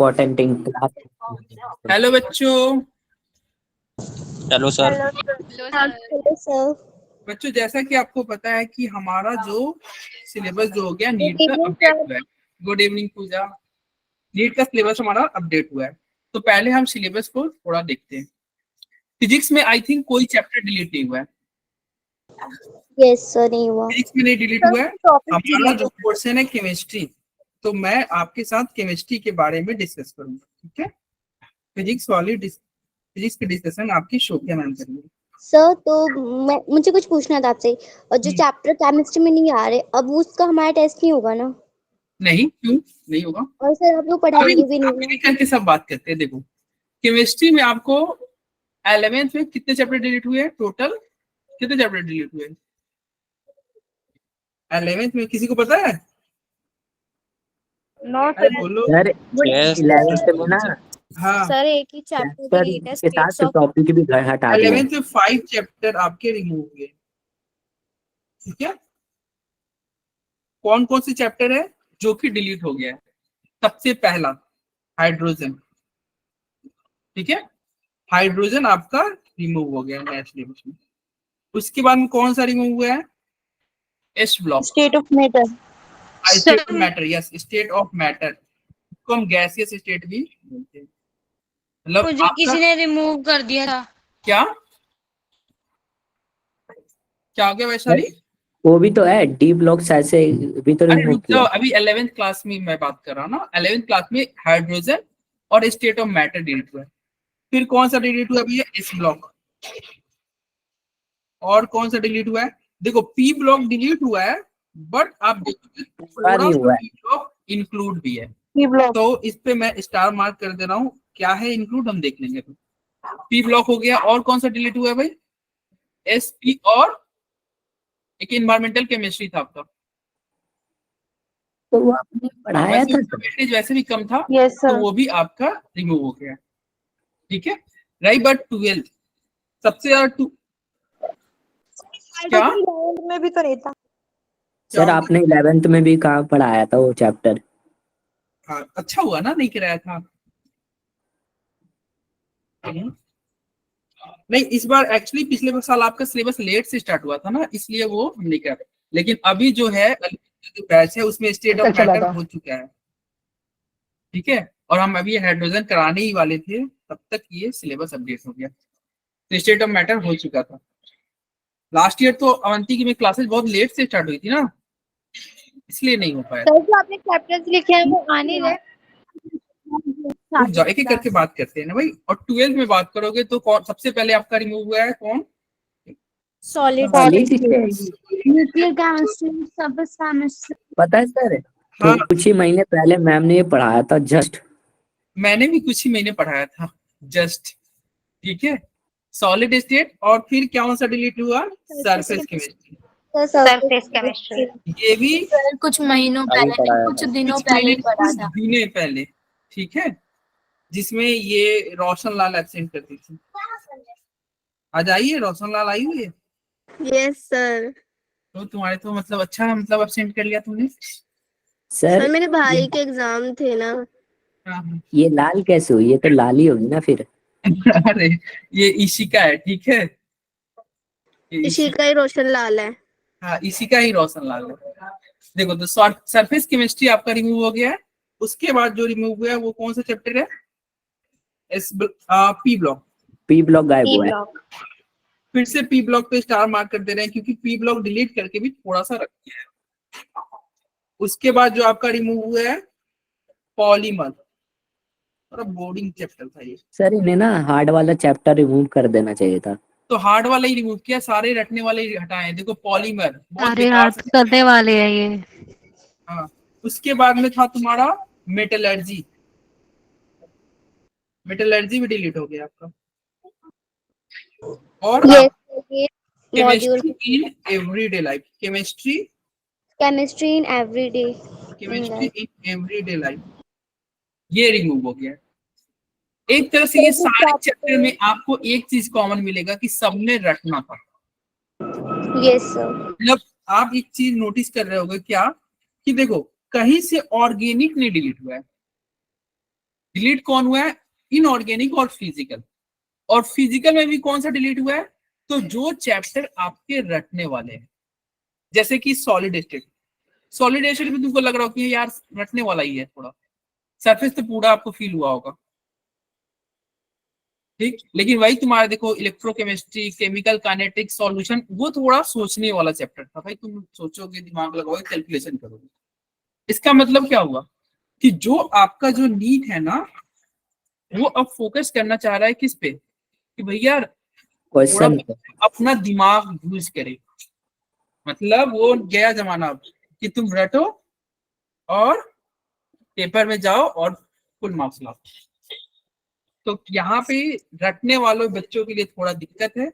Important in class. Hello बच्चों। Hello sir. Hello sir. बच्चों जैसा कि आपको पता है कि हमारा जो सिलेबस जो हो गया नीट Good का evening, अपडेट sir. हुआ है। गुड इवनिंग पूजा। नीट का सिलेबस हमारा अपडेट हुआ है, तो पहले हम सिलेबस को थोड़ा देखते हैं। फिजिक्स में आई थिंक कोई चैप्टर डिलीट नहीं हुआ है। यस सर, नहीं हुआ। फिजिक्स में नहीं डिलीट हुआ है। हमारा जो पोर्शन है केमिस्ट्री, तो मैं आपके साथ केमिस्ट्री के बारे में डिस्कस करूंगा, ठीक है। फिजिक्स की डिस्कशन आपकी शोभिया मैम करेंगे। सर तो मुझे कुछ पूछना था आपसे। और जो चैप्टर केमिस्ट्री में नहीं आ रहे, अब उसका हमारा टेस्ट नहीं होगा ना? नहीं, क्यों नहीं होगा? और सर आप लोग पढ़ाएंगे भी नहीं अभी करके सब बात करते हैं। देखो, केमिस्ट्री में आपको 11th में कितने चैप्टर डिलीट हुए हैं? टोटल कितने चैप्टर डिलीट हुए हैं 11th में? किसी को पता है? नो अरे बोलो। सर 11th में ना हाँ, सर एक ही चैप्टर सर डिलीट है, के साथ स्टेट्स ऑफ। टॉपिक भी हटा दिए। 11th में 5 चैप्टर आपके रिमूव हुए, ठीक है। कौन कौन से चैप्टर है जो कि डिलीट हो गया है? सबसे पहला हाइड्रोजन, ठीक है। हाइड्रोजन आपका रिमूव हो गया नया सिलेबस में। उसके बाद में कौन सा रिमूव हुआ है? S block, state of matter. State of matter. Yes, state of matter को हम गैसियस स्टेट भी बोलते हैं। मतलब मुझे किसी ने रिमूव कर दिया था। क्या क्या हो गया वैशाली? वो भी तो है, डी ब्लॉक ऐसे भी तो अरे रिमूव रुक किया। जाओ, अभी 11th क्लास में मैं बात कर रहा हूँ ना। 11th क्लास में हाइड्रोजन और स्टेट ऑफ मैटर डिलीट हुआ है। फिर कौन सा डिलीट हुआ भैया? S block. और कौन सा डिलीट हुआ है? देखो, पी ब्लॉक डिलीट हुआ है, बट आप देखोगे पूरा थोड़ा नहीं सा हुआ है। पी ब्लॉक इंक्लूड भी है। पी ब्लॉक तो इस पे मैं स्टार मार्क कर दे रहा हूँ। क्या है इंक्लूड, हम देख लेंगे। पी ब्लॉक हो गया। और कौन सा डिलीट हुआ है भाई? एस पी और एक इन्वायरमेंटल केमिस्ट्री था आपका, तो वो आपने पढ़ाया था सर। वेटेज वैसे भी कम था। यस तो सर। वो भी आपका रिमूव हो गया, ठीक है। राइट, बट 12th सबसे ज्यादा क्या में भी तो नहीं था। सर आपने 11th में भी कहाँ पढ़ाया था वो चैप्टर? हाँ, अच्छा हुआ ना नहीं कराया था। नहीं, इस बार एक्चुअली पिछले साल आपका सिलेबस लेट से स्टार्ट हुआ था ना, इसलिए वो हम नहीं करा। लेकिन अभी जो है जो बैच है उसमें स्टेट ऑफ मैटर हो चुका है, ठीक है। और हम अभी हाइड्रोजन कराने ही वाले थे, तब तक ये सिलेबस अपडेट हो गया। तो स्टेट ऑफ मैटर हो चुका था। लास्ट ईयर तो अवंती की में क्लासेस बहुत लेट से स्टार्ट हुई थी ना, इसलिए नहीं हो पाया। सर जो आपने चैप्टर्स लिखे हैं वो आने रहे। रुक जाओ, एक एक करके बात करते हैं ना भाई। और 12th में बात करोगे तो कौन सबसे पहले आपका रिमूव हुआ है? कौन? Solid nuclear chemistry, surface chemistry. पता है सर, हाँ, कुछ ही महीने पहले मैम ने ये पढ़ाया था जस्ट। मैंने भी कुछ ही महीने पढ़ाया था जस्ट, ठीक है। Solid state. और फिर क्या सा डिलीट हुआ? Surface chemistry. Surface chemistry. ये भी सर कुछ महीनों अभी पहले, पढ़ाया कुछ था। दिनों कुछ पहले महीने ही पढ़ा कुछ था। महीने पहले, ठीक है। जिसमें ये रोशन लाल एब्सेंट करती थी। आज आई है रोशन लाल, आई हुई है। Yes sir. तो तुम्हारे तो मतलब अच्छा, मतलब एब्सेंट कर लिया तुमने। सर मेरे भाई के एग्जाम थे ना। हाँ। ये लाल कैसे हुई? ये तो लाल ही होगी ना फिर। अरे ये इशिका है, ठीक है। ये इसी का ही रोशन लाल है। हाँ, इसी का ही रोशन लाल है। देखो, तो सरफेस केमिस्ट्री आपका रिमूव हो गया है। उसके बाद जो रिमूव हुआ है वो कौन सा चैप्टर है? P block. पी ब्लॉक गायब हुआ है। फिर से पी ब्लॉक पे स्टार मार्क कर दे रहे हैं, क्योंकि पी ब्लॉक डिलीट करके भी थोड़ा सा रख दिया है। उसके बाद जो आपका रिमूव हुआ है पॉलीमर, थोड़ा बोर्डिंग चैप्टर था ये। सर इन्हें ना हार्ड वाला चैप्टर रिमूव कर देना चाहिए था। तो हार्ड वाला ही रिमूव किया, सारे रटने वाले ही हटाए। देखो पॉलीमर बहुत अरे बेकार याद करने वाले हैं ये। हाँ। उसके बाद में था तुम्हारा मेटलर्जी। मेटलर्जी भी डिलीट हो गया आपका। और module chemistry in everyday life. Chemistry in everyday chemistry in everyday life ये रिमूव हो गया। एक तरह से ये सारे चैप्टर में आपको एक चीज कॉमन मिलेगा कि सबने रटना था। Yes sir. मतलब आप एक चीज नोटिस कर रहे होगे क्या, कि देखो कहीं से ऑर्गेनिक नहीं डिलीट हुआ है। डिलीट कौन हुआ है? इनऑर्गेनिक और फिजिकल। और फिजिकल में भी कौन सा डिलीट हुआ है? तो जो चैप्टर आपके रटने वाले हैं, जैसे कि सॉलिड स्टेट। सॉलिड स्टेट में तुमको लग रहा हो कि यार रटने वाला ही है, थोड़ा सरफेस तो पूरा आपको फील हुआ होगा, ठीक। लेकिन वही तुम्हारा देखो इलेक्ट्रोकेमिस्ट्री, केमिकल काइनेटिक्स, सॉल्यूशन, वो थोड़ा सोचने वाला चैप्टर था भाई। तुम सोचोगे, दिमाग लगाओगे, कैलकुलेशन करोगे। इसका मतलब क्या हुआ कि जो आपका जो नीट है ना, वो अब फोकस करना चाह रहा है किस पे, कि भैया थोड़ा क्वेश्चन अपना दिमाग यूज करे। मतलब वो गया जमाना अब कि तुम रटो और पेपर में जाओ और फुल मार्क्स लाओ। तो यहाँ पे रटने वालों बच्चों के लिए थोड़ा दिक्कत है।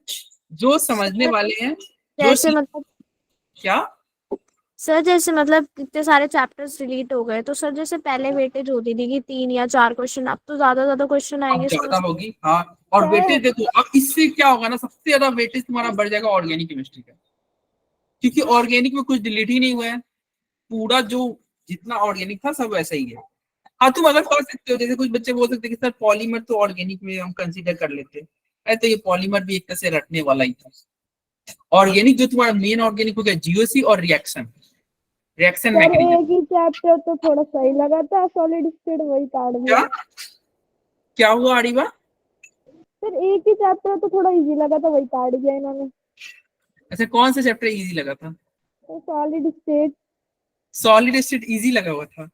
जो समझने वाले हैं, जो जैसे मतलब क्या सर, जैसे मतलब कितने सारे चैप्टर्स डिलीट हो गए, तो सर जैसे पहले वेटेज होती थी कि 3 या 4 क्वेश्चन, अब तो ज्यादा क्वेश्चन अब आएंगे ज्यादा सर। होगी। हाँ, और वेटेज देखो अब इससे क्या होगा ना, सबसे ज्यादा वेटेज तुम्हारा बढ़ जाएगा ऑर्गेनिक केमिस्ट्री का, क्योंकि ऑर्गेनिक में कुछ डिलीट ही नहीं हुआ है। पूरा जो जितना ऑर्गेनिक था सब वैसा ही है। हाँ, तुम अगर कर सकते हो, जैसे कुछ बच्चे बोल सकते हैं कि सर पॉलीमर तो ऑर्गेनिक में हम कंसीडर कर लेते हैं, तो ये पॉलीमर भी एक तरह से रटने वाला ही था। ऑर्गेनिक जो तुम्हारा मेन ऑर्गेनिक हो गया जीओसी और रिएक्शन सर मैकेनिज्म। एक ही चैप्टर तो थोड़ा सही लगा था, सॉलिड स्टेट, वही काट दिया। क्या हुआ आरिबा? सर एक ही चैप्टर तो थोड़ा इजी लगा था, वही काट दिया इन्होंने। अच्छा, कौन सा चैप्टर इजी लगा था? तो solid state. Solid state easy लगा हुआ था।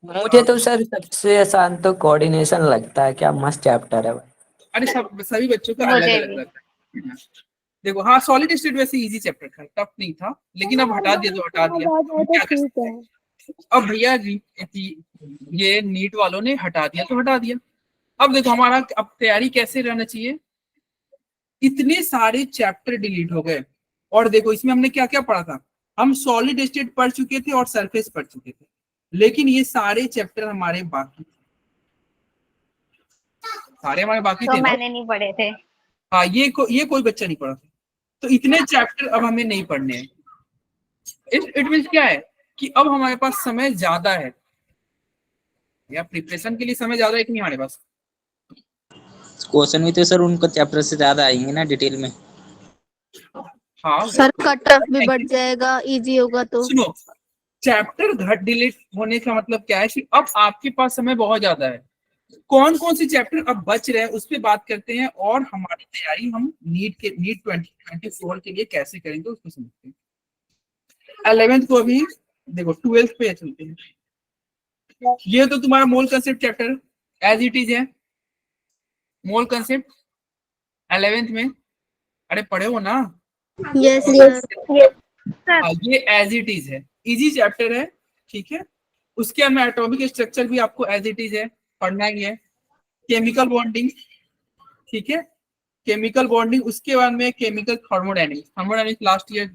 मुझे तो सर सबसे आसान तो कोऑर्डिनेशन लगता है, क्या मस्त चैप्टर है भाई। अरे सभी बच्चों का अलग मुझे अलग भी। रहता है। देखो, हाँ सॉलिड स्टेट वैसे इजी चैप्टर था, टफ नहीं था, लेकिन अब हटा दिया तो हटा दिया। तो क्या कर ठीक सकते है। हैं? अब भैया ये नीट वालों ने हटा दिया तो हटा दिया। अब देखो हमारा अब तैयारी कैसे रहना चाहिए। इतने सारे चैप्टर डिलीट हो गए, और देखो इसमें हमने क्या क्या पढ़ा था। हम सॉलिड स्टेट पढ़ चुके थे और सरफेस पढ़ चुके थे, लेकिन ये सारे चैप्टर हमारे बाकी थे। सारे हमारे बाकी तो थे ना। मैंने नहीं पढ़े थे। हाँ, ये कोई बच्चा नहीं पढ़ा था। तो इतने चैप्टर अब हमें नहीं पढ़ने हैं। इट मीन्स क्या है कि अब हमारे पास समय ज्यादा है, या प्रिपरेशन के लिए समय ज्यादा है कि नहीं हमारे पास। क्वेश्चन भी तो सर उनको चैप्टर से ज्यादा आएंगे ना डिटेल में। हाँ सर कट ऑफ भी बढ़ जाएगा, इजी होगा तो। सुनो, चैप्टर घट डिलीट होने का मतलब क्या है कि अब आपके पास समय बहुत ज्यादा है। कौन कौन से चैप्टर अब बच रहे हैं उस पर बात करते हैं, और हमारी तैयारी हम नीट 2024 के लिए कैसे करेंगे उसको समझते हैं। 11th को अभी देखो, 12th पे चलते हैं। ये तो तुम्हारा mole concept chapter as it is है। मोल कंसेप्ट 11th में, अरे पढ़े हो ना। यस हाँ, ये एज इट इज है, इजी चैप्टर है, ठीक है। उसके अंदर एटॉमिक स्ट्रक्चर भी आपको एज इट इज है, पढ़ना ही है। केमिकल बॉन्डिंग, ठीक है, केमिकल बॉन्डिंग। उसके बाद में केमिकल थर्मोडायनेमिक्स लास्ट ईयर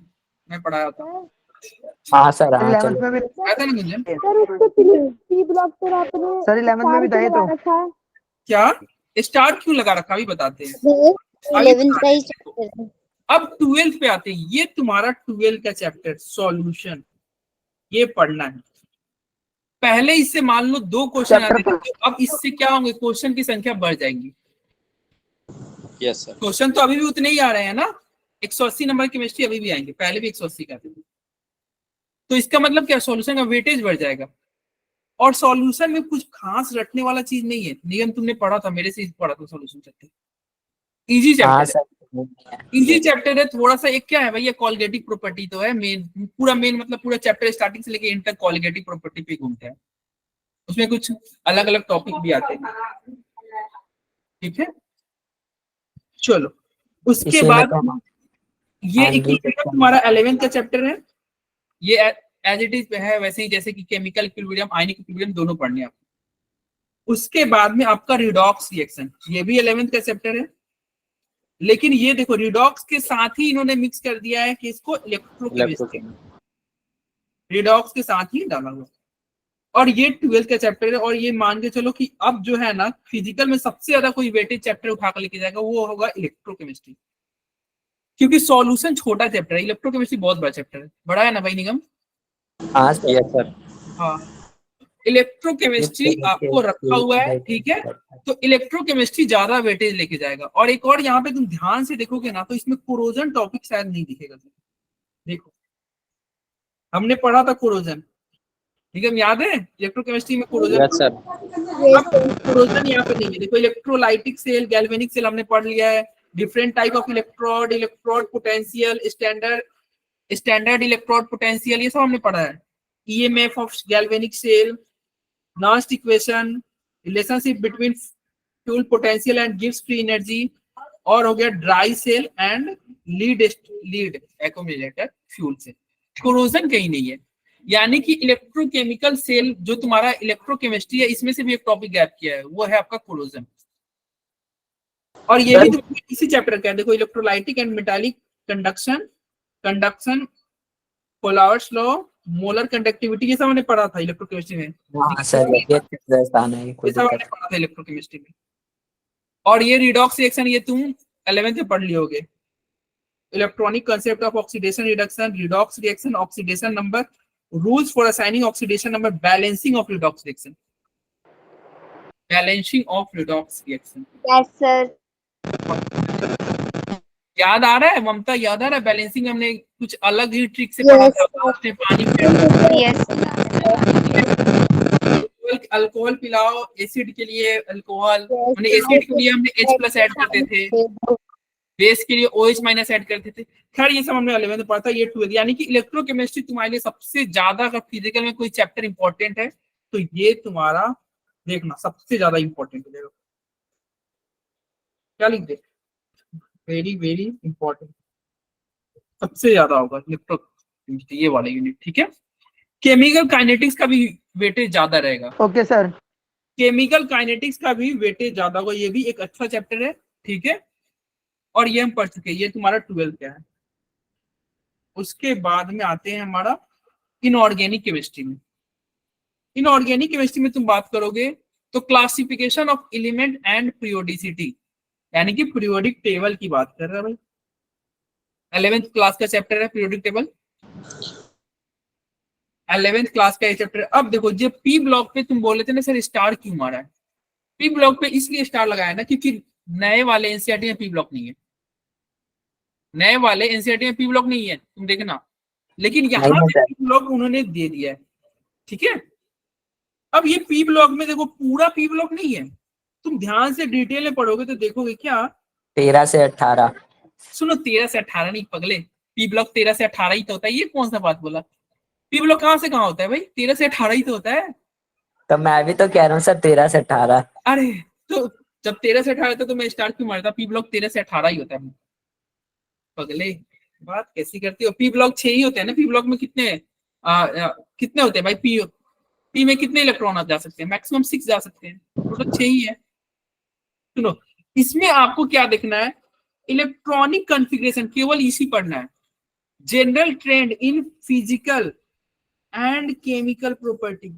में पढ़ाया था। हाँ सर, हाँ चलो। 11th में भी पता नहीं मुझे सर उसको सी ब्लॉक पर आपने सर 11th में भी था ये तो। रखा है। क्या स्टार्ट क्यों लगा रखा, अभी बताते हैं। ये अभी 11th का ही बताते हैं। चैप्टर है। अब 12th पे आते हैं। ये तुम्हारा 12th का चैप्टर सॉल्यूशन, ये पढ़ना है। पहले इससे मान लो 2 क्वेश्चन आते थे, तो अब इससे क्या होंगे, क्वेश्चन की संख्या बढ़ जाएगी। Yes sir. क्वेश्चन तो अभी भी उतने ही आ रहे हैं ना, 180 नंबर केमिस्ट्री अभी भी आएंगे, पहले भी 180 का थे। तो इसका मतलब क्या, सॉल्यूशन का वेटेज बढ़ जाएगा। और सॉल्यूशन में कुछ खास रटने वाला चीज नहीं है। नियम तुमने पढ़ा था, मेरे से पढ़ा था सॉल्यूशन चैप्टर, इजी हाँ चैप्टर है। सर। इजी चैप्टर है। थोड़ा सा एक क्या है भैया, कॉलिगेटिव प्रॉपर्टी तो है मेन, पूरा मेन मतलब पूरा चैप्टर स्टार्टिंग से लेके एंड तक कॉलिगेटिव प्रॉपर्टी पे घूमता है। उसमें कुछ अलग अलग टॉपिक भी आते हैं, ठीक है। चलो, उसके इसी में बाद तो ये Andrew इक्विलिब्रियम तुम्हारा 11th का चैप्टर है। ये एज इट इज है वैसे ही, जैसे कि केमिकल इक्विलिब्रियम, आयनिक इक्विलिब्रियम दोनों पढ़ने हैं आपको। उसके बाद में आपका रिडॉक्स रिएक्शन, ये भी 11th का चैप्टर है। लेकिन ये देखो रिडॉक्स के साथ ही इन्होंने मिक्स कर दिया है कि इसको इलेक्ट्रोकेमिस्ट्री, रिडॉक्स के साथ ही डाला हुआ। और ये 12th का चैप्टर है। और ये मान के चलो कि अब जो है ना, फिजिकल में सबसे ज्यादा कोई वेटेज चैप्टर उठा कर लेके जाएगा वो होगा इलेक्ट्रोकेमिस्ट्री, क्योंकि सॉल्यूशन छोटा चैप्टर है, इलेक्ट्रोकेमिस्ट्री बहुत बड़ा चैप्टर है। बड़ा है ना भाई निगम? हाँ सर। Yes sir. हाँ, इलेक्ट्रोकेमिस्ट्री आपको रखा हुआ है, ठीक है, तो इलेक्ट्रोकेमिस्ट्री ज्यादा वेटेज लेके जाएगा। और एक और यहाँ पे तुम ध्यान से देखोगे ना तो इसमें कोरोजन टॉपिक शायद नहीं दिखेगा। देखो हमने पढ़ा था कोरोजन, ठीक है, याद है इलेक्ट्रोकेमिस्ट्री में कोरोजन। Yes sir. अब कोरोजन यहाँ पे नहीं है। देखो इलेक्ट्रोलाइटिक सेल, गैल्वेनिक सेल हमने पढ़ लिया है, different type of electrode, electrode potential, standard electrode potential, ये सब हमने पढ़ा है। EMF of galvanic cell, Nernst equation, relationship between fuel potential and गिव्स फ्री एनर्जी, और हो गया dry cell and lead accumulator fuel cell. Corrosion कहीं नहीं है, यानी कि इलेक्ट्रोकेमिकल सेल जो तुम्हारा इलेक्ट्रोकेमिस्ट्री है इसमें से भी एक टॉपिक गैप किया है, वो है आपका कोरोजन। और ये भी इसी चैप्टर का है। देखो electrolytic and metallic conduction, Kohlrausch's law, molar conductivity, ये सब हमने पढ़ा था इलेक्ट्रोकेमिस्ट्री में। हाँ सर, ये आसान है, कोई ये सब हमने दिक्कत पढ़ा था इलेक्ट्रोकेमिस्ट्री में। और ये रिडॉक्स रिएक्शन ये तुम 11th में पढ़ लियोगे। Electronic concept of oxidation reduction, redox reaction, oxidation number, rules for assigning oxidation number, balancing of redox reaction, balancing of redox reaction. Yes sir. याद आ रहा है ममता, याद आ रहा है? बैलेंसिंग हमने कुछ अलग ही ट्रिक से पढ़ा था। लास्ट में पानी अल्कोहल पिलाओ, एसिड के लिए अल्कोहल, हमने एसिड के लिए हमने H+ ऐड करते थे, बेस के लिए OH- ऐड करते थे। खैर ये सब हमने 11th में पढ़ा था, ये 12th। यानी कि इलेक्ट्रोकेमिस्ट्री तुम्हारे लिए सबसे ज्यादा, अगर फिजिकल में कोई चैप्टर इंपॉर्टेंट है तो ये तुम्हारा देखना सबसे ज्यादा इंपॉर्टेंट है। क्या लिख दे? वेरी वेरी इंपॉर्टेंट, सबसे ज्यादा होगा इलेक्ट्रोकेमिस्ट्री ये वाला यूनिट, ठीक है। केमिकल काइनेटिक्स का भी वेटेज ज्यादा रहेगा। Okay sir. केमिकल काइनेटिक्स का भी वेटेज ज्यादा होगा, ये भी एक अच्छा चैप्टर है, ठीक है। और ये हम पढ़ चुके हैं, ये तुम्हारा 12th का है। उसके बाद में आते हैं हमारा इनऑर्गेनिक केमिस्ट्री में। इनऑर्गेनिक केमिस्ट्री में तुम बात करोगे तो classification of element and periodicity, यानी कि पीरियोडिक टेबल की बात कर रहा है भाई। 11th क्लास का चैप्टर है पीरियोडिक टेबल, 11th क्लास का ये चैप्टर। अब देखो जो पी ब्लॉक पे तुम बोले थे ना सर स्टार क्यों मारा है, पी ब्लॉक पे इसलिए स्टार लगाया ना क्योंकि नए वाले एनसीईआरटी में पी ब्लॉक नहीं है, नए वाले एनसीईआरटी में पी ब्लॉक नहीं है, तुम देखना। लेकिन यहाँ पे पी ब्लॉक उन्होंने दे दिया है, ठीक है। अब ये पी ब्लॉक में देखो पूरा पी ब्लॉक नहीं है, तुम ध्यान से डिटेल में पढ़ोगे तो देखोगे क्या 13 से 18। सुनो 13 से 18 नहीं पगले, पी ब्लॉक 13 से 18 ही तो होता है। ये कौन सा बात बोला? पी ब्लॉक कहाँ से कहाँ होता है भाई? 13 से 18 ही तो होता है। तो मैं भी तो कह रहा हूँ सर 13 से 18। अरे तो जब 13 से 18 था तो मैं स्टार क्यों मारता? पी ब्लॉक 13 से 18 ही होता है। पगले बात कैसी करती हो? पी ब्लॉक 6 ही होते हैं ना। पी ब्लॉक में कितने कितने होते हैं भाई? पी में कितने इलेक्ट्रॉन जा सकते हैं? मैक्सिमम 6 जा सकते हैं, टोटल 6 ही है। सुनो इसमें आपको क्या देखना है, इलेक्ट्रॉनिक कॉन्फ़िगरेशन, केवल इसी पढ़ना है। General trend in physical and chemical property.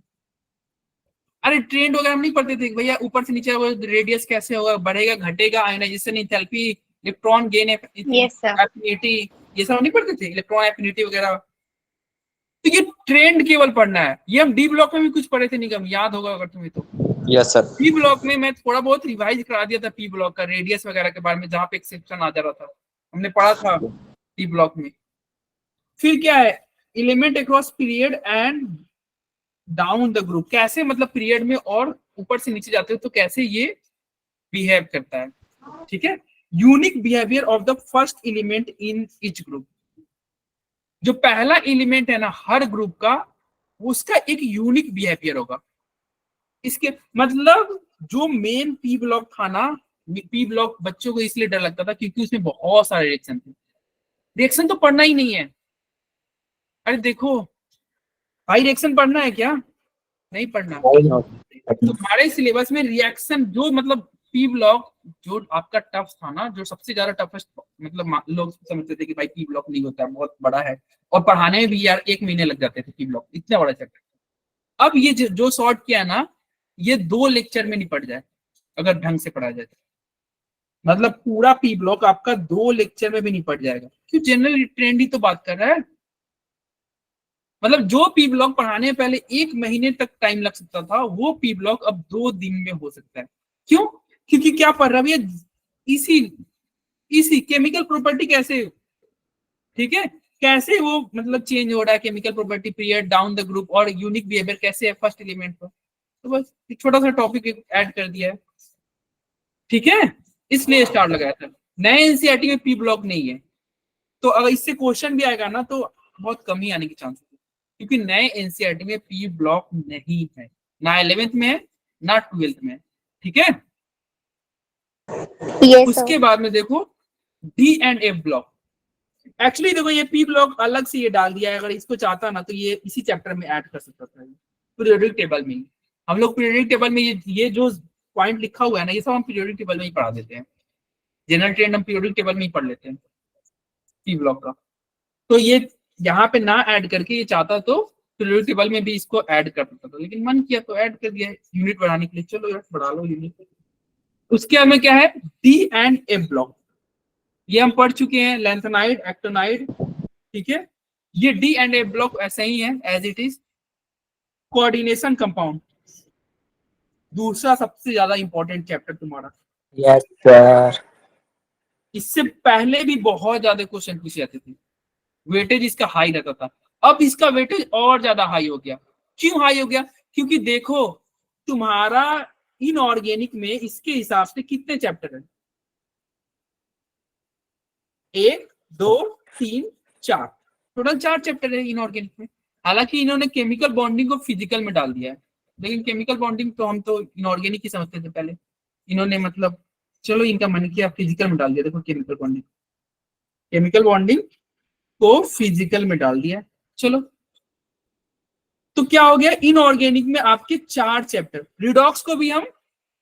अरे ट्रेंड वगैरह हम नहीं पढ़ते थे भैया, ऊपर से नीचे रेडियस कैसे होगा, बढ़ेगा घटेगा, ionisation, enthalpy, electron gain, affinity, ये सब नहीं पढ़ते थे, इलेक्ट्रॉन एफिनिटी वगैरह। तो ये ट्रेंड केवल पढ़ना है। ये हम डी ब्लॉक में भी कुछ पढ़े थे निगम, याद होगा अगर तुम्हें तो। Yes sir. पी ब्लॉक में मैं थोड़ा बहुत रिवाइज करा दिया था पी ब्लॉक का, रेडियस वगैरह के बारे में, जहां पे एक सेक्शन आ जा रहा था हमने पढ़ा था पी ब्लॉक में। फिर क्या है, element across period and down the group, कैसे मतलब पीरियड में और ऊपर से नीचे जाते हो तो कैसे ये बिहेव करता है, ठीक है। Unique behaviour of the first element in each group, जो पहला एलिमेंट है ना हर ग्रुप का, उसका एक यूनिक बिहेवियर होगा। इसके मतलब जो मेन पी ब्लॉक था ना, पी ब्लॉक बच्चों को इसलिए डर लगता था क्योंकि उसमें बहुत सारे रिएक्शन थे। रिएक्शन तो पढ़ना ही नहीं है। अरे देखो भाई रिएक्शन पढ़ना है क्या? नहीं पढ़ना। तुम्हारे सिलेबस में रिएक्शन जो मतलब पी ब्लॉक जो आपका टफ था ना, जो सबसे ज्यादा टफेस्ट, मतलब लोग समझते थे कि भाई पी ब्लॉक नहीं होता, बहुत बड़ा है, और पढ़ाने में भी यार 1 महीने लग जाते थे पी ब्लॉक, इतना बड़ा चैप्टर। अब ये जो शॉर्ट किया ना, ये 2 लेक्चर में निपट जाए अगर ढंग से पढ़ा जाए, मतलब पूरा पी ब्लॉक आपका 2 लेक्चर में भी निपट जाएगा। क्यों? जनरल ट्रेंड ही तो बात कर रहा है, मतलब जो पी ब्लॉक पढ़ाने में पहले 1 महीने तक टाइम लग सकता था, वो पी ब्लॉक अब 2 दिन में हो सकता है। क्यों? क्योंकि क्या पढ़ रहा है इसी केमिकल प्रॉपर्टी कैसे, ठीक है, कैसे वो मतलब चेंज हो रहा है, chemical property, period, down the group और यूनिक बिहेवियर कैसे है फर्स्ट एलिमेंट पर। तो बस एक छोटा सा टॉपिक ऐड कर दिया है, ठीक है, इसलिए स्टार लगाया था। नए एनसीईआरटी में पी ब्लॉक नहीं है, तो अगर इससे क्वेश्चन भी आएगा ना तो बहुत कम ही आने की चांसेस है, क्योंकि नए एनसीईआरटी में पी ब्लॉक नहीं है, ना 11th में है ना 12th में, ठीक है। Yes, उसके बाद में देखो D and F block. Actually देखो ये पी ब्लॉक अलग से ये डाल दिया है, अगर इसको चाहता ना तो ये इसी चैप्टर में ऐड कर सकता था पीरियोडिक टेबल में ही। हम लोग पीरियोडिक टेबल में ये जो पॉइंट लिखा हुआ है ना, ये सब हम पीरियोडिक टेबल में ही पढ़ा देते हैं। जनरल ट्रेंड हम पीरियोडिक टेबल में ही पढ़ लेते हैं पी ब्लॉक का। तो ये यहाँ पे ना ऐड करके ये चाहता तो पीरियोडिक टेबल में भी इसको ऐड कर सकता था, लेकिन मन किया तो ऐड कर दिया यूनिट बढ़ाने के लिए। चलो यार बढ़ा लो यूनिट। उसके हमें क्या है, डी एंड एफ ब्लॉक, ये हम पढ़ चुके हैं, लैंथेनाइड, एक्टिनाइड, ठीक है। ये डी एंड एफ ब्लॉक ऐसे ही है as it is. Coordination compound दूसरा सबसे ज्यादा इंपॉर्टेंट चैप्टर तुम्हारा। Yes sir. इससे पहले भी बहुत ज्यादा क्वेश्चन पूछे जाते थे, वेटेज इसका हाई रहता था। अब इसका वेटेज और ज्यादा हाई हो गया। क्यों हाई हो गया? क्योंकि देखो तुम्हारा इनऑर्गेनिक में इसके हिसाब से कितने चैप्टर है, 1 2 3 4, टोटल 4 चैप्टर है इनऑर्गेनिक में। हालांकि इन्होंने केमिकल बॉन्डिंग को फिजिकल में डाल दिया है, लेकिन केमिकल बॉन्डिंग तो हम तो इनऑर्गेनिक ही समझते थे पहले। इन्होंने मतलब चलो इनका मन किया फिजिकल में डाल दिया। देखो केमिकल बॉन्डिंग को फिजिकल में डाल दिया। चलो तो क्या हो गया, इनऑर्गेनिक में आपके 4 चैप्टर। रिडॉक्स को भी हम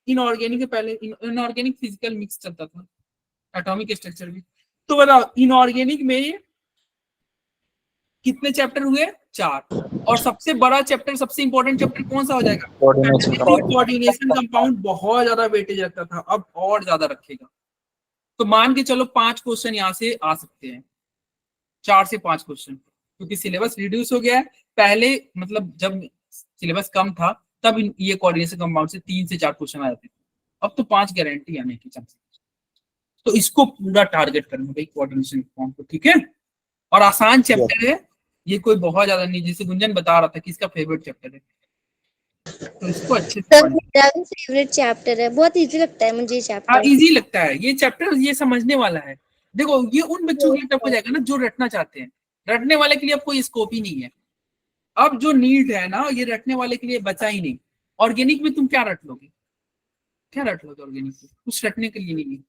इनऑर्गेनिक के पहले इनऑर्गेनिक फिजिकल मिक्स चलता था, एटॉमिक स्ट्रक्चर भी। तो बताओ इनऑर्गेनिक में कितने चैप्टर हुए, 4। और सबसे बड़ा चैप्टर, सबसे इंपॉर्टेंट चैप्टर कौन सा हो जाएगा, कोऑर्डिनेशन कंपाउंड। बहुत ज्यादा वेटेज रखता था, अब और ज्यादा रखेगा। तो मान के चलो 5 क्वेश्चन यहाँ से आ सकते हैं, 4 से 5 क्वेश्चन, क्योंकि सिलेबस रिड्यूस हो गया है। पहले मतलब जब सिलेबस कम था तब ये कोऑर्डिनेशन कंपाउंड से 3 से 4 क्वेश्चन आ जाते थे, अब तो 5 गारंटी आने की चांसेस। तो इसको पूरा टारगेट करना भाई कोऑर्डिनेशन कंपाउंड को, ठीक है। और आसान चैप्टर है ये, कोई बहुत ज्यादा नहीं, जैसे गुंजन बता रहा था कि इसका फेवरेट चैप्टर है, तो इसको अच्छे से सर मेरा भी फेवरेट चैप्टर है, बहुत इजी लगता है मुझे ये चैप्टर। इजी लगता है ये चैप्टर, ये समझने वाला है। देखो ये उन बच्चों के लिए टफ हो जाएगा ना जो रटना चाहते हैं, रटने वाले के लिए अब कोई स्कोप ही नहीं है। अब जो नीड है ना, ये रटने वाले के लिए बचा ही नहीं। ऑर्गेनिक में तुम क्या रट लोगे, ऑर्गेनिक में कुछ रटने के लिए नहीं है,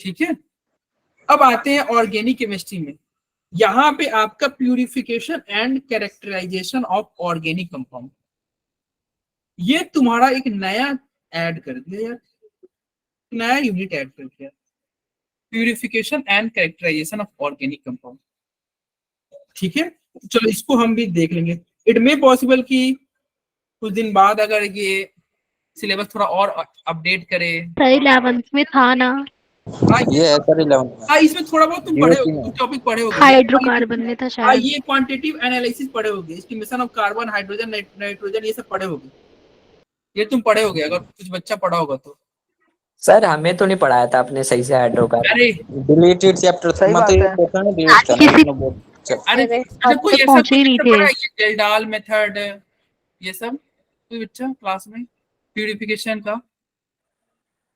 ठीक है। अब आते हैं ऑर्गेनिक केमिस्ट्री में। यहाँ पे आपका purification and characterisation of organic compound, ये तुम्हारा एक नया ऐड कर दिया यार, नया यूनिट ऐड कर दिया, purification and characterisation of organic compound, ठीक है। चलो इसको हम भी देख लेंगे। इट मे पॉसिबल कि कुछ दिन बाद अगर ये सिलेबस थोड़ा और अपडेट करे। 11th में था ना, ये है सर 11th में। इसमें थोड़ा बहुत तुम पढ़े होगे, कुछ टॉपिक पढ़े होगे, हाइड्रोकार्बन में था शायद। ये क्वांटिटेटिव एनालिसिस पढ़े होगे, estimation of carbon, hydrogen, nitrogen, ये सब पढ़े होगे, ये तुम पढ़े होगे अगर कुछ बच्चा पढ़ा होगा तो। सर हमें तो नहीं पढ़ाया था आपने सही से हाइड्रोकार्बन। अरे डिलीटेड चैप्टर सही बात है। अरे तो कोई ऐसा पहुंचे ही नहीं थे। पढ़ा है ये डेल्डाल मेथड, ये सब कोई बच्चा क्लास में प्यूरिफिकेशन का?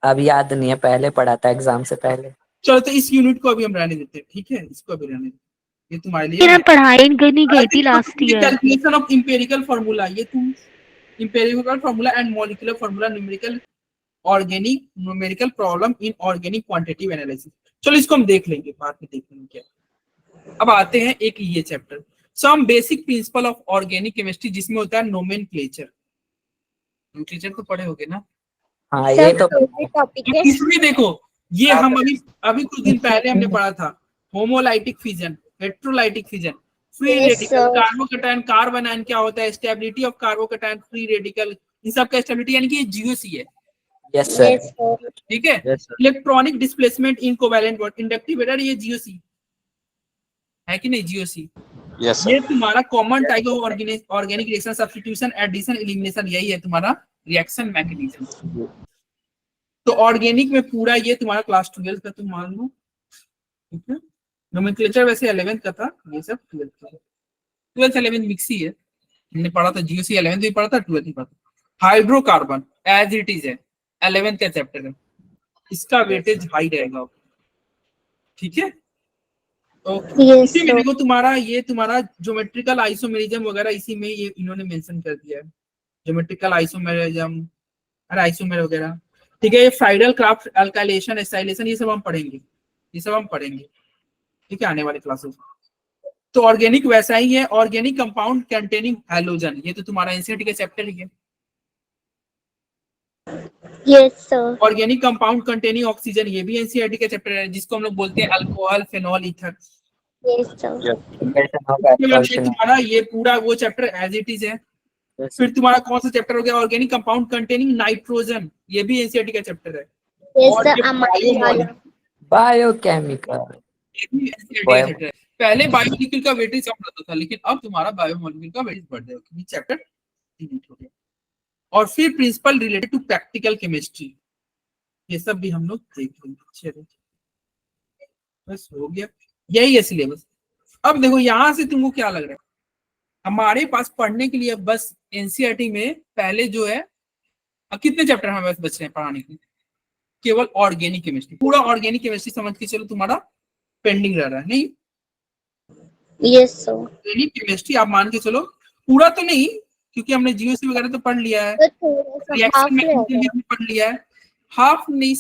अब याद नहीं है, पहले पढ़ा था एग्जाम से पहले। चलो तो इस यूनिट को अभी हम रहने देते हैं, ठीक है, इसको अभी रहने देते हैं, ये तुम्हारे लिए मेरा पढ़ाई नहीं गई थी last year. Calculation of empirical formula, ये तुम empirical formula and molecular formula, numerical organic numerical problem in organic quantitative analysis. चलो इसको हम देख लेंगे, बाद में देख लेंगे क्या। अब आते हैं एक ये chapter, some basic principle of organic chemistry, जिसमें होता है नोमेनक्लेचर। नोमेनक्लेचर तो पढ़े होगे ना? हाँ ये तो टॉपिक है। इसमें देखो ये हम अभी कुछ दिन पहले हमने पढ़ा था, homolytic fission, heterolytic fission, free Yes, radical, sir. Carbocation, carbanion क्या होता है, stability of carbocation, free radical, इन सब का स्टेबिलिटी, यानी कि ये जीओसी है, यस सर। Yes, sir. ठीक है। Yes sir. Electronic displacement in covalent bond, inductive error, ये जीओसी है कि नहीं, जीओसी। यस ये सर। तुम्हारा common type of organic reaction, substitution, addition, elimination, यही है तुम्हारा रिएक्शन मैकेनिज्म। तो ऑर्गेनिक में पूरा ये तुम्हारा क्लास 12 का तुम मान लो, ठीक है। नोमेनक्लेचर वैसे 11th का था, ये सब 12th का, 12th 11th मिक्स ही है। हमने पढ़ा था जीओसी 11th भी पढ़ा था, 12th भी पढ़ा था। हाइड्रोकार्बन एज इट इज है, 11th का चैप्टर है, इसका वेटेज हाई रहेगा, ठीक है। ओके, Yes, इसी में sir. देखो तुम्हारा ये तुम्हारा ज्योमेट्रिकल आइसोमेरिज्म वगैरह इसी में ये इन्होंने मेंशन कर दिया है, ज्योमेट्रिकल आइसोमेरिज्म और आइसोमेर वगैरह, ठीक है। ये फ्राइडल क्राफ्ट, अल्काइलेशन, एसाइलेशन, ये सब हम पढ़ेंगे, ये सब हम पढ़ेंगे, ठीक है, आने वाले क्लासेस। तो ऑर्गेनिक वैसा ही है, ऑर्गेनिक कंपाउंड कंटेनिंग हैलोजन, ये तो तुम्हारा एनसीईआरटी का चैप्टर ही है। Yes, sir. Organic compound containing oxygen, ये भी एनसीईआरटी का चैप्टर है, जिसको हम लोग बोलते हैं alcohol, phenol, ether. Yes, sir. कैसे होगा उसके बाद ये क्वेश्चन? तुम्हारा ये पूरा वो चैप्टर एज इट इज है। फिर तुम्हारा कौन सा चैप्टर हो गया, ऑर्गेनिक कंपाउंड कंटेनिंग नाइट्रोजन, ये भी एनसीईआरटी का चैप्टर है। Yes, और sir. ये बायोमॉलिक्यूल, बायोकेमिकल। ये भी NCERT का चैप्टर है। पहले बायोमॉलिक्यूल का वेटेज कम रहता था, लेकिन अब तुम्हारा बायोमॉलिक्यूल का वेटेज बढ़ जाएगा क्योंकि चैप्टर डिलीट हो गया। और फिर principle related to practical chemistry, ये सब भी हम लोग देख लेंगे। चलो बस हो गया, यही है सिलेबस। अब देखो यहाँ से तुमको क्या लग रहा है, हमारे पास पढ़ने के लिए बस एनसीईआरटी में पहले जो है, अब कितने चैप्टर हमारे पास बच रहे हैं पढ़ाने के लिए, केवल ऑर्गेनिक केमिस्ट्री, पूरा ऑर्गेनिक केमिस्ट्री समझ के चलो तुम्हारा पेंडिंग रह रहा है। नहीं, Yes, sir. ऑर्गेनिक केमिस्ट्री आप मान के चलो पूरा तो नहीं, क्योंकि हमने जीओसी वगैरह तो पढ़ लिया है, But थोड़ा सा रिएक्शन half मैकेनिज्म भी रहेगा. हमने पढ़ लिया है, हाफ नहीं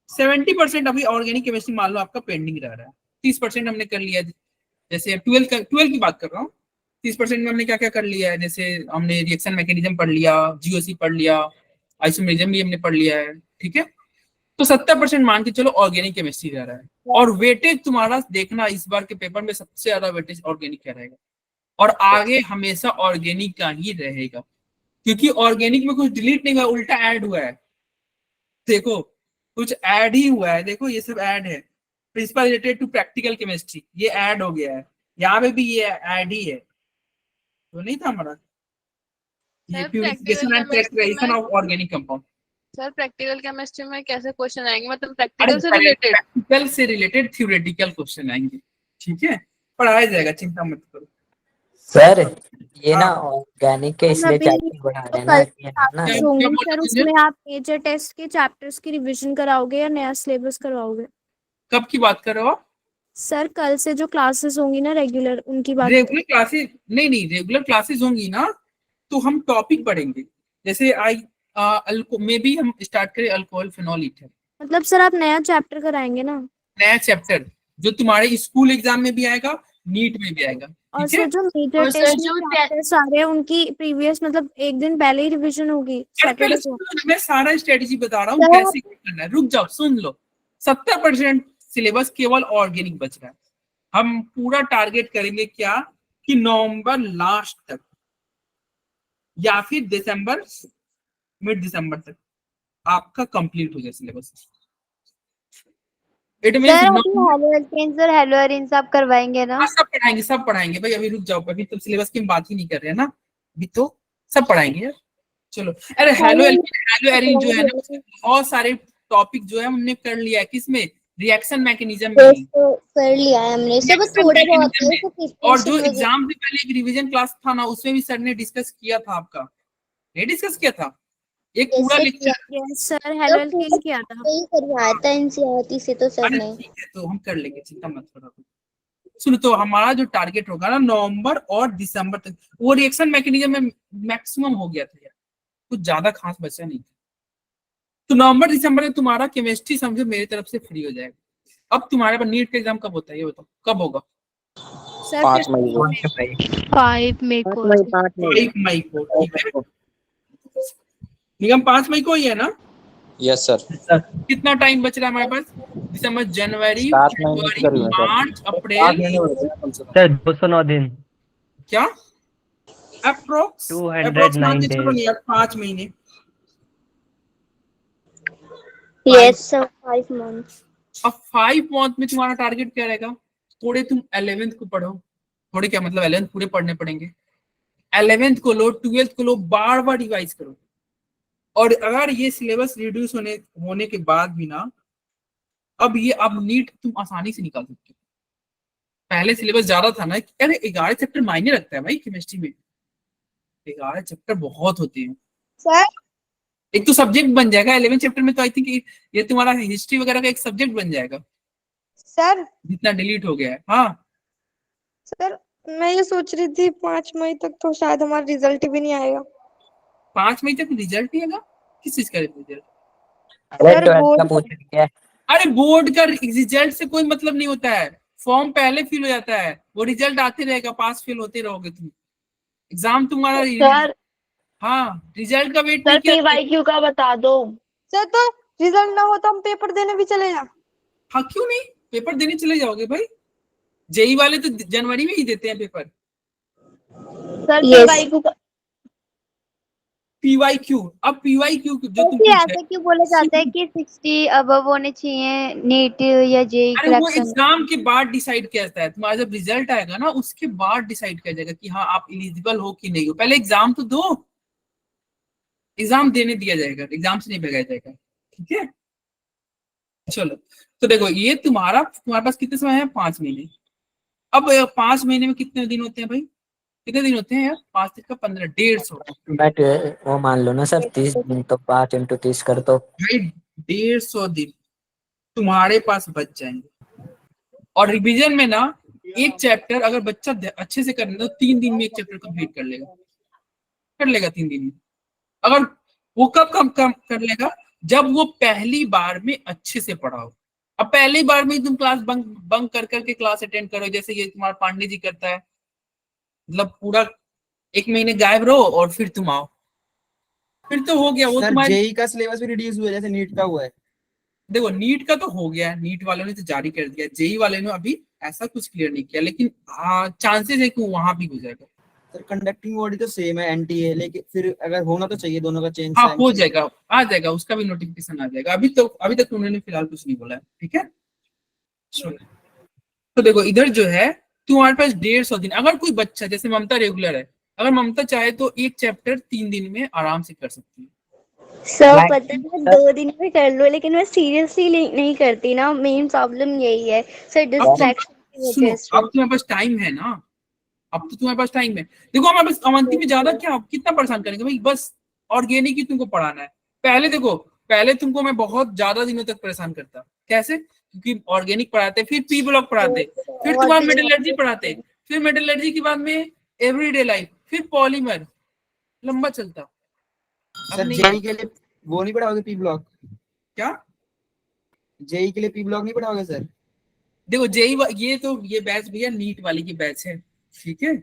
70% अभी ऑर्गेनिक केमिस्ट्री मान लो आपका पेंडिंग रह रहा है। 30% हमने कर लिया है, जैसे 12 की बात कर रहा हूँ। 30% में हमने क्या क्या कर लिया है, जैसे हमने रिएक्शन मैकेनिज्म पढ़ लिया, जीओसी पढ़ लिया, आइसोमेरिज्म भी हमने पढ़ लिया है, ठीक है। तो 70% मान के चलो ऑर्गेनिक केमिस्ट्री रह रहा है। और वेटेज तुम्हारा देखना, इस बार के पेपर में सबसे ज्यादा वेटेज ऑर्गेनिक का रहेगा, और आगे हमेशा ऑर्गेनिक का ही रहेगा, क्योंकि ऑर्गेनिक में कुछ डिलीट नहीं हुआ, उल्टा ऐड हुआ है। देखो कुछ ऐड ही हुआ है, देखो ये सब ऐड है। Principle related to practical chemistry, ये ऐड हो गया है, यहाँ पे भी ये ऐड ही है, तो नहीं था हमारा ये sir, purification and characterisation of organic compound. Sir practical chemistry में कैसे क्वेश्चन आएंगे, मतलब अरे प्रैक्टिकल से रिलेटेड? प्रैक्टिकल से रिलेटेड थ्योरेटिकल क्वेश्चन आएंगे, ठीक है, पढ़ाया जाएगा, चिंता मत करो। सर ये ना हाँ। ऑर्गेनिक के इसलिए अभी चैप्टर बढ़ा तो रहे हैं ना कल कि है ना। क्या होंगे बोल सर, रहे थे? उसमें आप मेजर टेस्ट के चैप्टर्स की रिवीजन कराओगे या नया सिलेबस करवाओगे? कब की बात कर रहे हो आप? सर कल से जो क्लासेस होंगी ना रेगुलर, उनकी बात रेगुलर क्लासेस नहीं, रेगुलर क्लासेस होंगी ना तो हम टॉपिक पढ़ेंगे, जैसे मे बी हम स्टार्ट करें अल्कोहल, फेनॉल, ईथर। मतलब सर आप नया चैप्टर कराएंगे ना? नया चैप्टर जो तुम्हारे स्कूल एग्जाम में भी आएगा, नीट में भी आएगा, और ठीक है। सर जो मेजर और सर टेस्ट जो में चैप्टर्स आ रहे हैं उनकी प्रीवियस मतलब एक दिन पहले ही रिवीजन होगी अरे पहले सैटरडे को? सुन लो, मैं सारा स्ट्रेटेजी बता रहा हूँ सर- कैसे करना है, रुक जाओ सुन लो। 70% सिलेबस केवल ऑर्गेनिक बच रहा है। हम पूरा टारगेट करेंगे क्या कि नवंबर लास्ट तक या फिर दिसंबर, मिड दिसंबर तक आपका कंप्लीट हो जाए सिलेबस। इट मींस सर अभी halo alkane sir hello Erin सब करवाएंगे ना? सब पढ़ाएंगे भाई, अभी रुक जाओ, अभी तो सिलेबस की हम बात ही नहीं कर रहे हैं ना, अभी तो सब पढ़ाएंगे यार। चलो, अरे हेलो एरिन जो है ना, बहुत सारे टॉपिक जो है हमने कर लिया है, किसमें, रिएक्शन मैकेनिज्म में ही। तो कर लिया है हमने सब, Reaction थोड़ा बहुत mechanism है, में। तो और जो preparation वगैरह- एग्जाम से पहले एक रिवीजन क्लास था ना, उसमें भी सर ने डिस्कस किया था आपका, ये डिस्कस किया था एक पूरा जैसे lecture. Yes sir, halo alkane किया था। यही करवाया था एनसीईआरटी से तो सर अरे ने। ठीक है, तो हम कर लेंगे, चिंता मत करो। सुनो, तो हमारा जो टारगेट होगा ना नवंबर और दिसंबर तक, वो रिएक्शन मैकेनिज्म में मैक्सिमम हो गया था यार, कुछ ज्यादा खास बचा नहीं था। तो नवंबर दिसंबर में तुम्हारा केमिस्ट्री समझो मेरी तरफ से फ्री हो जाएगा। अब तुम्हारे पास नीट का एग्जाम कब होता है ये बताओ, कब होगा? सर 5 मई को। 5 मई को। 5 मई को, ठीक है निगम, 5 मई को ही है ना? Yes sir. कितना टाइम बच रहा है हमारे पास? दिसंबर, जनवरी, 7 महीने के फरवरी, करीब है सर। मार्च, अप्रैल, 209 दिन, क्या अप्रोक्स 209 days। यार 5 महीने। Yes sir 5 months। अब 5 मंथ में तुम्हारा टारगेट क्या रहेगा? थोड़े तुम 11th को पढ़ो, थोड़े क्या मतलब 11th पूरे पढ़ने पड़ेंगे। 11th को लो, 12th को लो, बार बार रिवाइज करो। और अगर ये सिलेबस रिड्यूस होने के बाद भी ना, अब नीट तुम आसानी से निकाल सकते हो। पहले सिलेबस ज्यादा था ना, अरे 11 चैप्टर मायने रखता है भाई केमिस्ट्री में, 11 चैप्टर बहुत होते हैं सर। एक तो सब्जेक्ट बन जाएगा 11 चैप्टर में, तो आई थिंक ये तुम्हारा हिस्ट्री वगैरह का एक सब्जेक्ट बन जाएगा सर जितना डिलीट हो गया है। हाँ सर मैं ये सोच रही थी 5 मई तक तो शायद हमारा रिजल्ट भी नहीं आएगा। 5 मई तक रिजल्ट नहीं आएगा? किस चीज का रिजल्ट? अरे सर 12th बोर्ड का पूछ रही है। अरे बोर्ड का रिजल्ट से कोई मतलब नहीं होता है, फॉर्म पहले फिल हो जाता है, वो रिजल्ट आते रहेगा, पास फेल होते रहोगे तुम, एग्जाम तुम्हारा। सर हाँ, रिजल्ट का वेट सर नहीं किया। PYQ का बता दो। सर तो रिजल्ट ना हो तो हम पेपर देने भी चले जाए। हाँ क्यों नहीं, पेपर देने चले जाओगे भाई। जेई वाले तो जनवरी में ही देते हैं पेपर। Sir Yes. PYQ का पीवाईक्यू, अब पीवाईक्यू जो तुम वैसे पूछ रहे ऐसा क्यों बोला जाता है कि 60 अबव होने चाहिए नीट या जेई अरे वो कलेक्शन? एग्जाम के बाद डिसाइड किया जाता है, तुम्हारा जब रिजल्ट आएगा ना उसके बाद डिसाइड किया जाएगा कि हाँ आप एलिजिबल हो कि नहीं हो। पहले एग्जाम तो दो, एग्जाम देने दिया जाएगा, एग्जाम से नहीं भगाया जाएगा। ठीक है, चलो। तो देखो ये तुम्हारे पास कितने समय है? 5 महीने। अब 5 महीने में कितने दिन होते हैं भाई? कितने दिन होते हैं यार? 5 दिन का 15, 150। बट वो मान लो ना सर 30 दिन, तो 5 × 30 कर दो। भाई 150 दिन तुम्हारे पास बच जाएंगे। और रिवीजन में ना एक चैप्टर अगर बच्चा अच्छे से करने तो 3 दिन में एक चैप्टर कंप्लीट कर लेगा 3 दिन में। अगर वो कब कम कर लेगा? जब वो पहली बार में अच्छे से पढ़ा हो। अब पहली बार में तुम क्लास बंक कर करके क्लास अटेंड करो, जैसे ये तुम्हारा पांडे जी करता है, मतलब पूरा 1 महीने गायब रहो और फिर तुम आओ, फिर तो हो गया वो तुम्हारे। जेई का सिलेबस भी रिड्यूस हुआ है जैसे नीट का हुआ है। देखो नीट का तो हो गया, नीट वालों ने तो जारी कर दिया, जेई वाले ने अभी ऐसा कुछ क्लियर नहीं किया, लेकिन चांसेस है कि वहां भी हो जाएगा। सर कंडक्टिंग बॉडी तो सेम है एनटीए, लेकिन फिर अगर होना तो चाहिए दोनों का चेंज। हाँ हो जाएगा, आ जाएगा, उसका भी नोटिफिकेशन आ जाएगा। अभी तक उन्होंने फिलहाल कुछ नहीं बोला है। ठीक है, तो देखो इधर जो है तुम्हारे पास 150 दिन। अगर कोई बच्चा जैसे ममता रेगुलर है, अगर ममता चाहे तो एक चैप्टर 3 दिन में आराम से कर सकती है। सर पता है 2 दिन में कर लो, लेकिन मैं सीरियसली नहीं करती ना, मेन प्रॉब्लम यही है सर, डिस्ट्रैक्शन की सुनो, वजह से। अब तुम्हारे पास टाइम है ना, अब तो तुम्हारे पास टाइम है। देखो हमारे पास अवंती में ज्यादा क्या, कितना परेशान करेंगे भाई, बस ऑर्गेनिक ही तुमको पढ़ाना है। पहले तुमको मैं बहुत ज्यादा दिनों तक परेशान करता। कैसे? क्योंकि ऑर्गेनिक पढ़ाते, फिर पी ब्लॉक पढ़ाते, फिर तुम्हारा मेटलर्जी पढ़ाते, फिर मेटलर्जी के बाद में एवरीडे लाइफ, फिर पॉलीमर, लंबा चलता। सर जेई के लिए वो नहीं पढ़ाओगे पी ब्लॉक? क्या जेई के लिए पी ब्लॉक नहीं पढ़ाओगे सर? देखो ये बैच भैया नीट वाली की बैच है। ठीक है,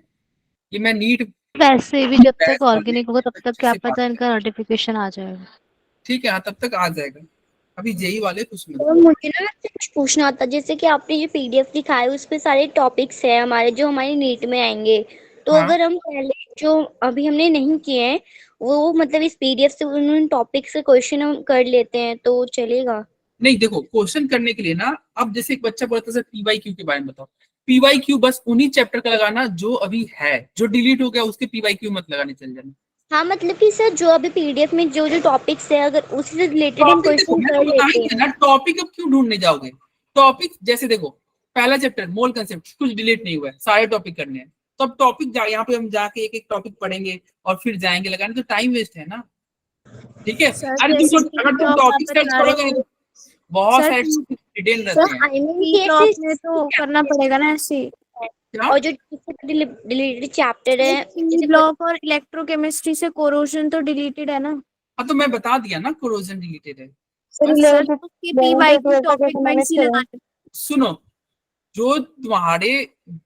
ये मैं नीट वैसे भी जब तक ऑर्गेनिक होगा तब तक क्या पता इनका नोटिफिकेशन आ जाएगा। ठीक है, हाँ तब तक आ जाएगा। अभी जेई वाले कुछ और मुझे ना आपसे कुछ पूछना था, जैसे कि आपने ये पीडीएफ दिखाया है उस पे सारे टॉपिक्स हैं हमारे जो हमारे नीट में आएंगे, तो हाँ। अगर हम पहले जो अभी हमने नहीं किए हैं वो मतलब इस पीडीएफ से उन टॉपिक से क्वेश्चन हम कर लेते हैं तो चलेगा? नहीं देखो, क्वेश्चन करने के लिए ना, अब जैसे एक बच्चा बोलता है सर पीवाईक्यू के बारे में बताओ, पीवाईक्यू बस उन्हीं चैप्टर का लगाना जो अभी है, जो डिलीट हो गया उसके पीवाईक्यू मत लगाने चल जाना। हाँ मतलब कि सर जो अभी पीडीएफ में जो जो टॉपिक्स है अगर उसी से रिलेटेड हम क्वेश्चन कर लेते हैं ना, टॉपिक अब क्यों ढूंढने जाओगे? टॉपिक जैसे देखो पहला चैप्टर मोल कंसेप्ट कुछ डिलीट नहीं हुआ है, सारे टॉपिक करने हैं, तो अब टॉपिक यहाँ पे हम जाके एक एक टॉपिक पढ़ेंगे और फिर जाएंगे लगाने, तो टाइम वेस्ट है ना। ठीक है, अरे अगर तुम टॉपिक सर्च करोगे तो बहुत सारे डिटेल रहते हैं। में तो करना पड़ेगा ना ऐसे। और जो डिलीटेड चैप्टर है ब्लॉक और इलेक्ट्रोकेमिस्ट्री से कोरोजन तो डिलीटेड है ना। हाँ तो मैं बता दिया ना, कोरोजन डिलीटेड है। सुनो, जो तुम्हारे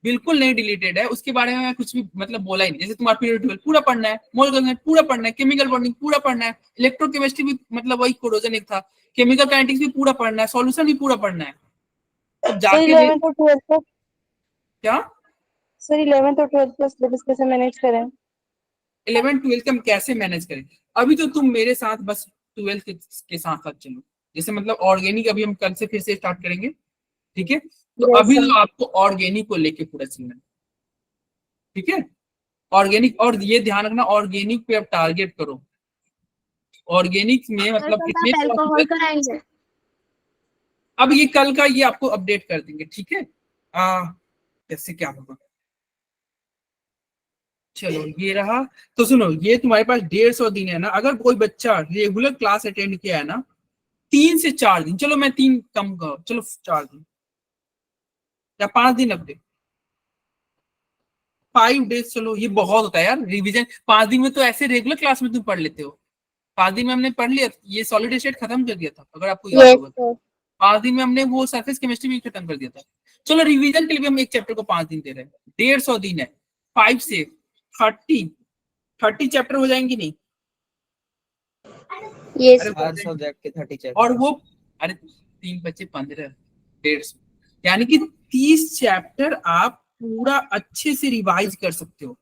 बिल्कुल नहीं डिलीटेड है उसके बारे में मैं कुछ भी मतलब बोला ही नहीं। जैसे तुम्हारा पीरियड 12 पूरा पढ़ना है, मोल कंसेप्ट पूरा पढ़ना है, केमिकल बॉन्डिंग पूरा पढ़ना है, इलेक्ट्रोकेमिस्ट्री भी मतलब वही कोरोजन एक था, केमिकल काइनेटिक्स भी पूरा पढ़ना है, सॉल्यूशन भी पूरा पढ़ना है। अब जाके क्या सर 11th और 12th का सिलेबस कैसे मैनेज करें? 11th 12th का हम कैसे मैनेज करें? अभी तो तुम मेरे साथ बस 12th के साथ साथ चलो। जैसे मतलब ऑर्गेनिक अभी हम कल से फिर से स्टार्ट करेंगे। ठीक है, तो अभी तो आपको ऑर्गेनिक को लेके पूरा चलना है। ठीक है। ऑर्गेनिक, और ये ध्यान रखना ऑर्गेनिक पे आप टारगेट करो। ऑर्गेनिक में मतलब कितने अल्कोहल कराएंगे? अब ये कल का ये आपको अपडेट कर देंगे, ठीक है। कैसे क्या होगा, चलो ये रहा। तो सुनो, ये तुम्हारे पास 150 दिन है ना। अगर कोई बच्चा रेगुलर क्लास अटेंड किया है ना 3 से 4 दिन, चलो मैं 3 कम करो, चलो 4 दिन या 5 दिन रख दे, 5 डेज, चलो ये बहुत होता है यार रिवीजन। 5 दिन में तो ऐसे रेगुलर क्लास में तुम पढ़ लेते हो। 5 दिन में हमने पढ़ लिया, ये सॉलिड स्टेट खत्म कर दिया था अगर आपको याद यस होगा। सर। 5 दिन में हमने वो सरफेस केमिस्ट्री भी खत्म कर दिया था। चलो रिवीजन के लिए भी हम एक चैप्टर को 5 दिन दे रहे हैं, 150 दिन है, 5 से 30 चैप्टर हो जाएंगे नहीं? यस अरे हर सब्जेक्ट के 30 चैप्टर। और वो अरे 3 बच्चे 15, 150, यानी कि 30 चैप्टर आप पूरा अच्छे से रिवाइज कर सकते हो,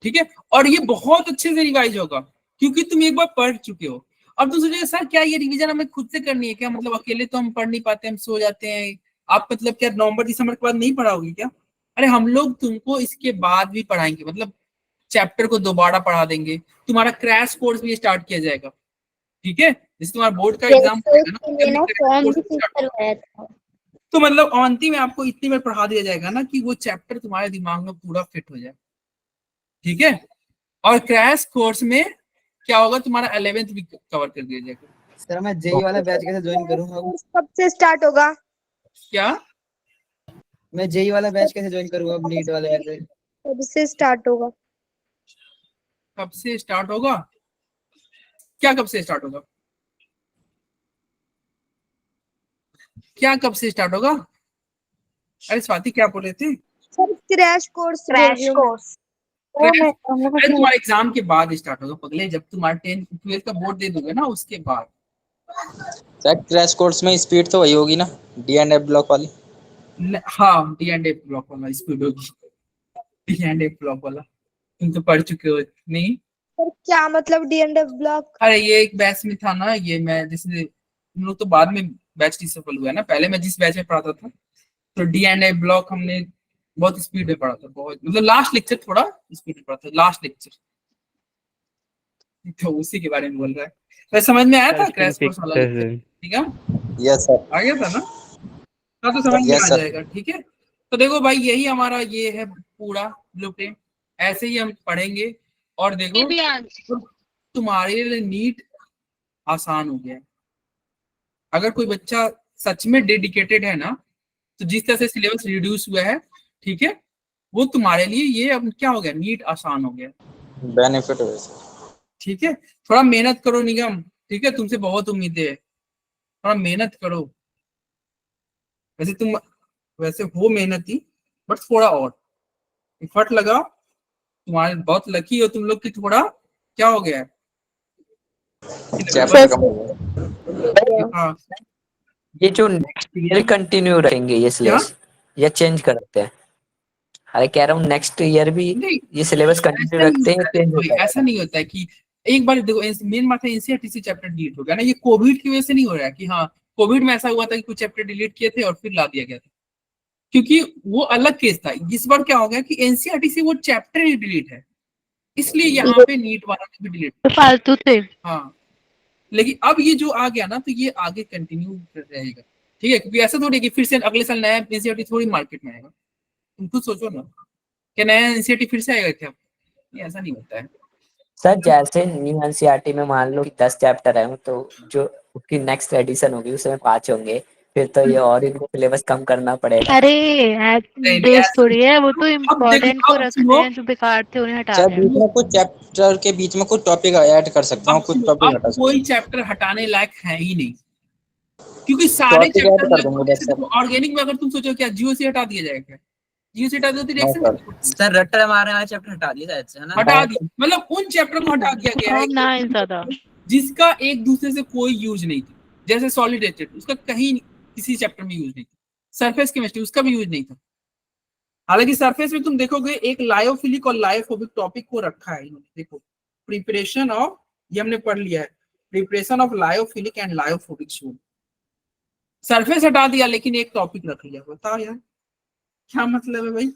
ठीक है। और ये बहुत अच्छे से रिवाइज होगा क्योंकि तुम एक बार पढ़ चुके हो। अब तुम सोचोगे सर क्या ये रिवीजन हमें खुद से करनी है क्या, मतलब अकेले तो हम पढ़ नहीं पाते, हम सो जाते हैं। आप मतलब क्या नवंबर दिसंबर के बाद नहीं पढ़ाओगे क्या? अरे हम लोग तुमको इसके बाद भी पढ़ाएंगे, मतलब चैप्टर को दोबारा पढ़ा देंगे। तुम्हारा क्रैश कोर्स भी स्टार्ट किया जाएगा, ठीक है। जैसे तुम्हारा बोर्ड का एग्जाम यस ना, उसके लिए ना फॉर्म भी फिल करवाया था। तो मतलब अवंती में आपको इतनी बार पढ़ा दिया जाएगा ना कि वो चैप्टर तुम्हारे दिमाग में पूरा फिट हो जाए, ठीक है। और क्रैश कोर्स में क्या होगा, तुम्हारा 11th भी कवर कर दिया जाएगा। सर मैं जेई वाला बैच कैसे ज्वाइन करूंगा? कब से स्टार्ट होगा? क्या मैं जेई वाला बैच कैसे ज्वाइन करूंगा अब नीट वाले में से? कब से स्टार्ट होगा? कब से स्टार्ट होगा? क्या कब से स्टार्ट होगा? क्या कब से स्टार्ट होगा? अरे स्वाति क्या बोल रहे थे? सर क्रैश कोर्स बोल रही हूँ मैं। अरे तुम्हारे एग्जाम के बाद स्टार्ट होगा पगले, जब तुम्हारा 10th 12th का बोर्ड दे दोगे ना उसके बाद। सर क्रैश कोर्स में स्पीड तो वही होगी ना, D&F ब्लॉक वाली? हाँ D&F ब्लॉक वाला स्पीड होगी, D&F ब्लॉक वाला तुम तो पढ़ चुके हो नहीं? सर क्या मतलब D&F ब्लॉक? अरे ये एक बैच में था ना, ये मैं जैसे हम लोग तो बाद में बैच डिसफल हुआ है ना, पहले मैं जिस बैच में पढ़ाता था तो D&F ब्लॉक हमने बहुत स्पीड में पढ़ा था, बहुत मतलब लास्ट लेक्चर थोड़ा स्पीड में पढ़ा था, लास्ट लेक्चर। तो उसी के बारे में बोल रहा है। तो समझ में आया था क्रैश कोर्स वाला लेक्चर? ठीक है, यस सर। आ गया था ना? हाँ तो समझ में Yes, आ sir. जाएगा, ठीक है। तो देखो भाई यही हमारा ये है पूरा ब्लूप्रिंट, ऐसे ही हम पढ़ेंगे। और देखो भी आज तुम्हारे लिए नीट आसान हो गया है। अगर कोई बच्चा सच में डेडिकेटेड है ना, तो जिस तरह से सिलेबस रिड्यूस हुआ है, ठीक है, वो तुम्हारे लिए ये अब क्या हो गया, नीट आसान हो गया, बेनिफिट हो सर। ठीक है। थोड़ा मेहनत करो निगम, ठीक है, तुमसे बहुत उम्मीदें है, थोड़ा मेहनत करो। वैसे तुम वैसे हो मेहनती, बट थोड़ा और एफर्ट लगाओ। तुम्हारे बहुत लकी हो तुम लोग की थोड़ा क्या हो गया है, चैप्टर कम हो गया। हाँ ये जो नेक्स्ट ईयर कंटिन्यू रहेंगे ये सिलेबस या चेंज करते हैं? अरे कह रहा हूँ नेक्स्ट ईयर भी नहीं, ये सिलेबस कंटिन्यू रखते हैं, चेंज होता है? ऐसा नहीं होता है कि एक बार देखो, मेन बात है एनसीईआरटी से चैप्टर डिलीट हो गया ना, ये कोविड की वजह से नहीं हो रहा है कि हाँ कोविड में ऐसा हुआ था कि कुछ चैप्टर डिलीट किए थे और फिर ला दिया गया था, क्योंकि वो अलग केस था। इस बार क्या हो गया कि एनसीईआरटी से वो चैप्टर ही डिलीट है, इसलिए यहाँ पे नीट वाला भी डिलीट। तो फालतू थे। हाँ लेकिन अब ये जो आ गया ना तो ये आगे कंटिन्यू रहेगा, ठीक है, क्योंकि ऐसा थोड़ी है कि फिर से अगले साल नया एनसीईआरटी थोड़ी मार्केट में आएगा। तुम खुद सोचो ना, क्या नया एनसीईआरटी फिर से आएगा क्या? नहीं, ऐसा नहीं होता है। सर जैसे न्यू एनसीईआरटी में मान लो कि 10 चैप्टर है तो जो उसकी नेक्स्ट एडिशन होगी उसमें 5 होंगे, फिर तो ये और इनको सिलेबस कम करना पड़ेगा। अरे नहीं, बेस ऐसा थोड़ी है, वो तो अब इम्पोर्टेंट को अब रखते सुनो, हैं, जो बेकार थे उन्हें हटा सर दें। बीच में कुछ चैप्टर के बीच में कुछ टॉपिक ऐड कर सकते हैं, अब कुछ सुनो, टॉपिक अब हटा सकते कोई चैप्टर हटाने लायक है ही नहीं, क्योंकि सारे टॉपिक ऐड चैप्टर कर दूंगा बस सर। ऑर्गेनिक में अगर तुम सोचो क्या जियो से हटा दिया जाएगा, जियो से हटा दो तो नो रिएक्शन सर। सर रट्टर हमारे यहाँ चैप्टर हटा दिया शायद से, है ना? हटा दिया, मतलब उन चैप्टर को हटा दिया गया है हम ना इन ज्यादा जिसका एक दूसरे से कोई यूज नहीं था। जैसे सॉलिड एस्टेट, उसका कहीं किसी चैप्टर में यूज नहीं था। सरफेस केमिस्ट्री, उसका भी यूज नहीं था। हालांकि सरफेस में तुम देखोगे एक लायोफिलिक और लायोफोबिक टॉपिक को रखा है इन्होंने, देखो प्रिपरेशन ऑफ, ये हमने पढ़ लिया है, preparation of lyophilic and lyophobic sol. Surface हटा दिया लेकिन एक टॉपिक रख लिया, बताओ यार क्या मतलब है भाई?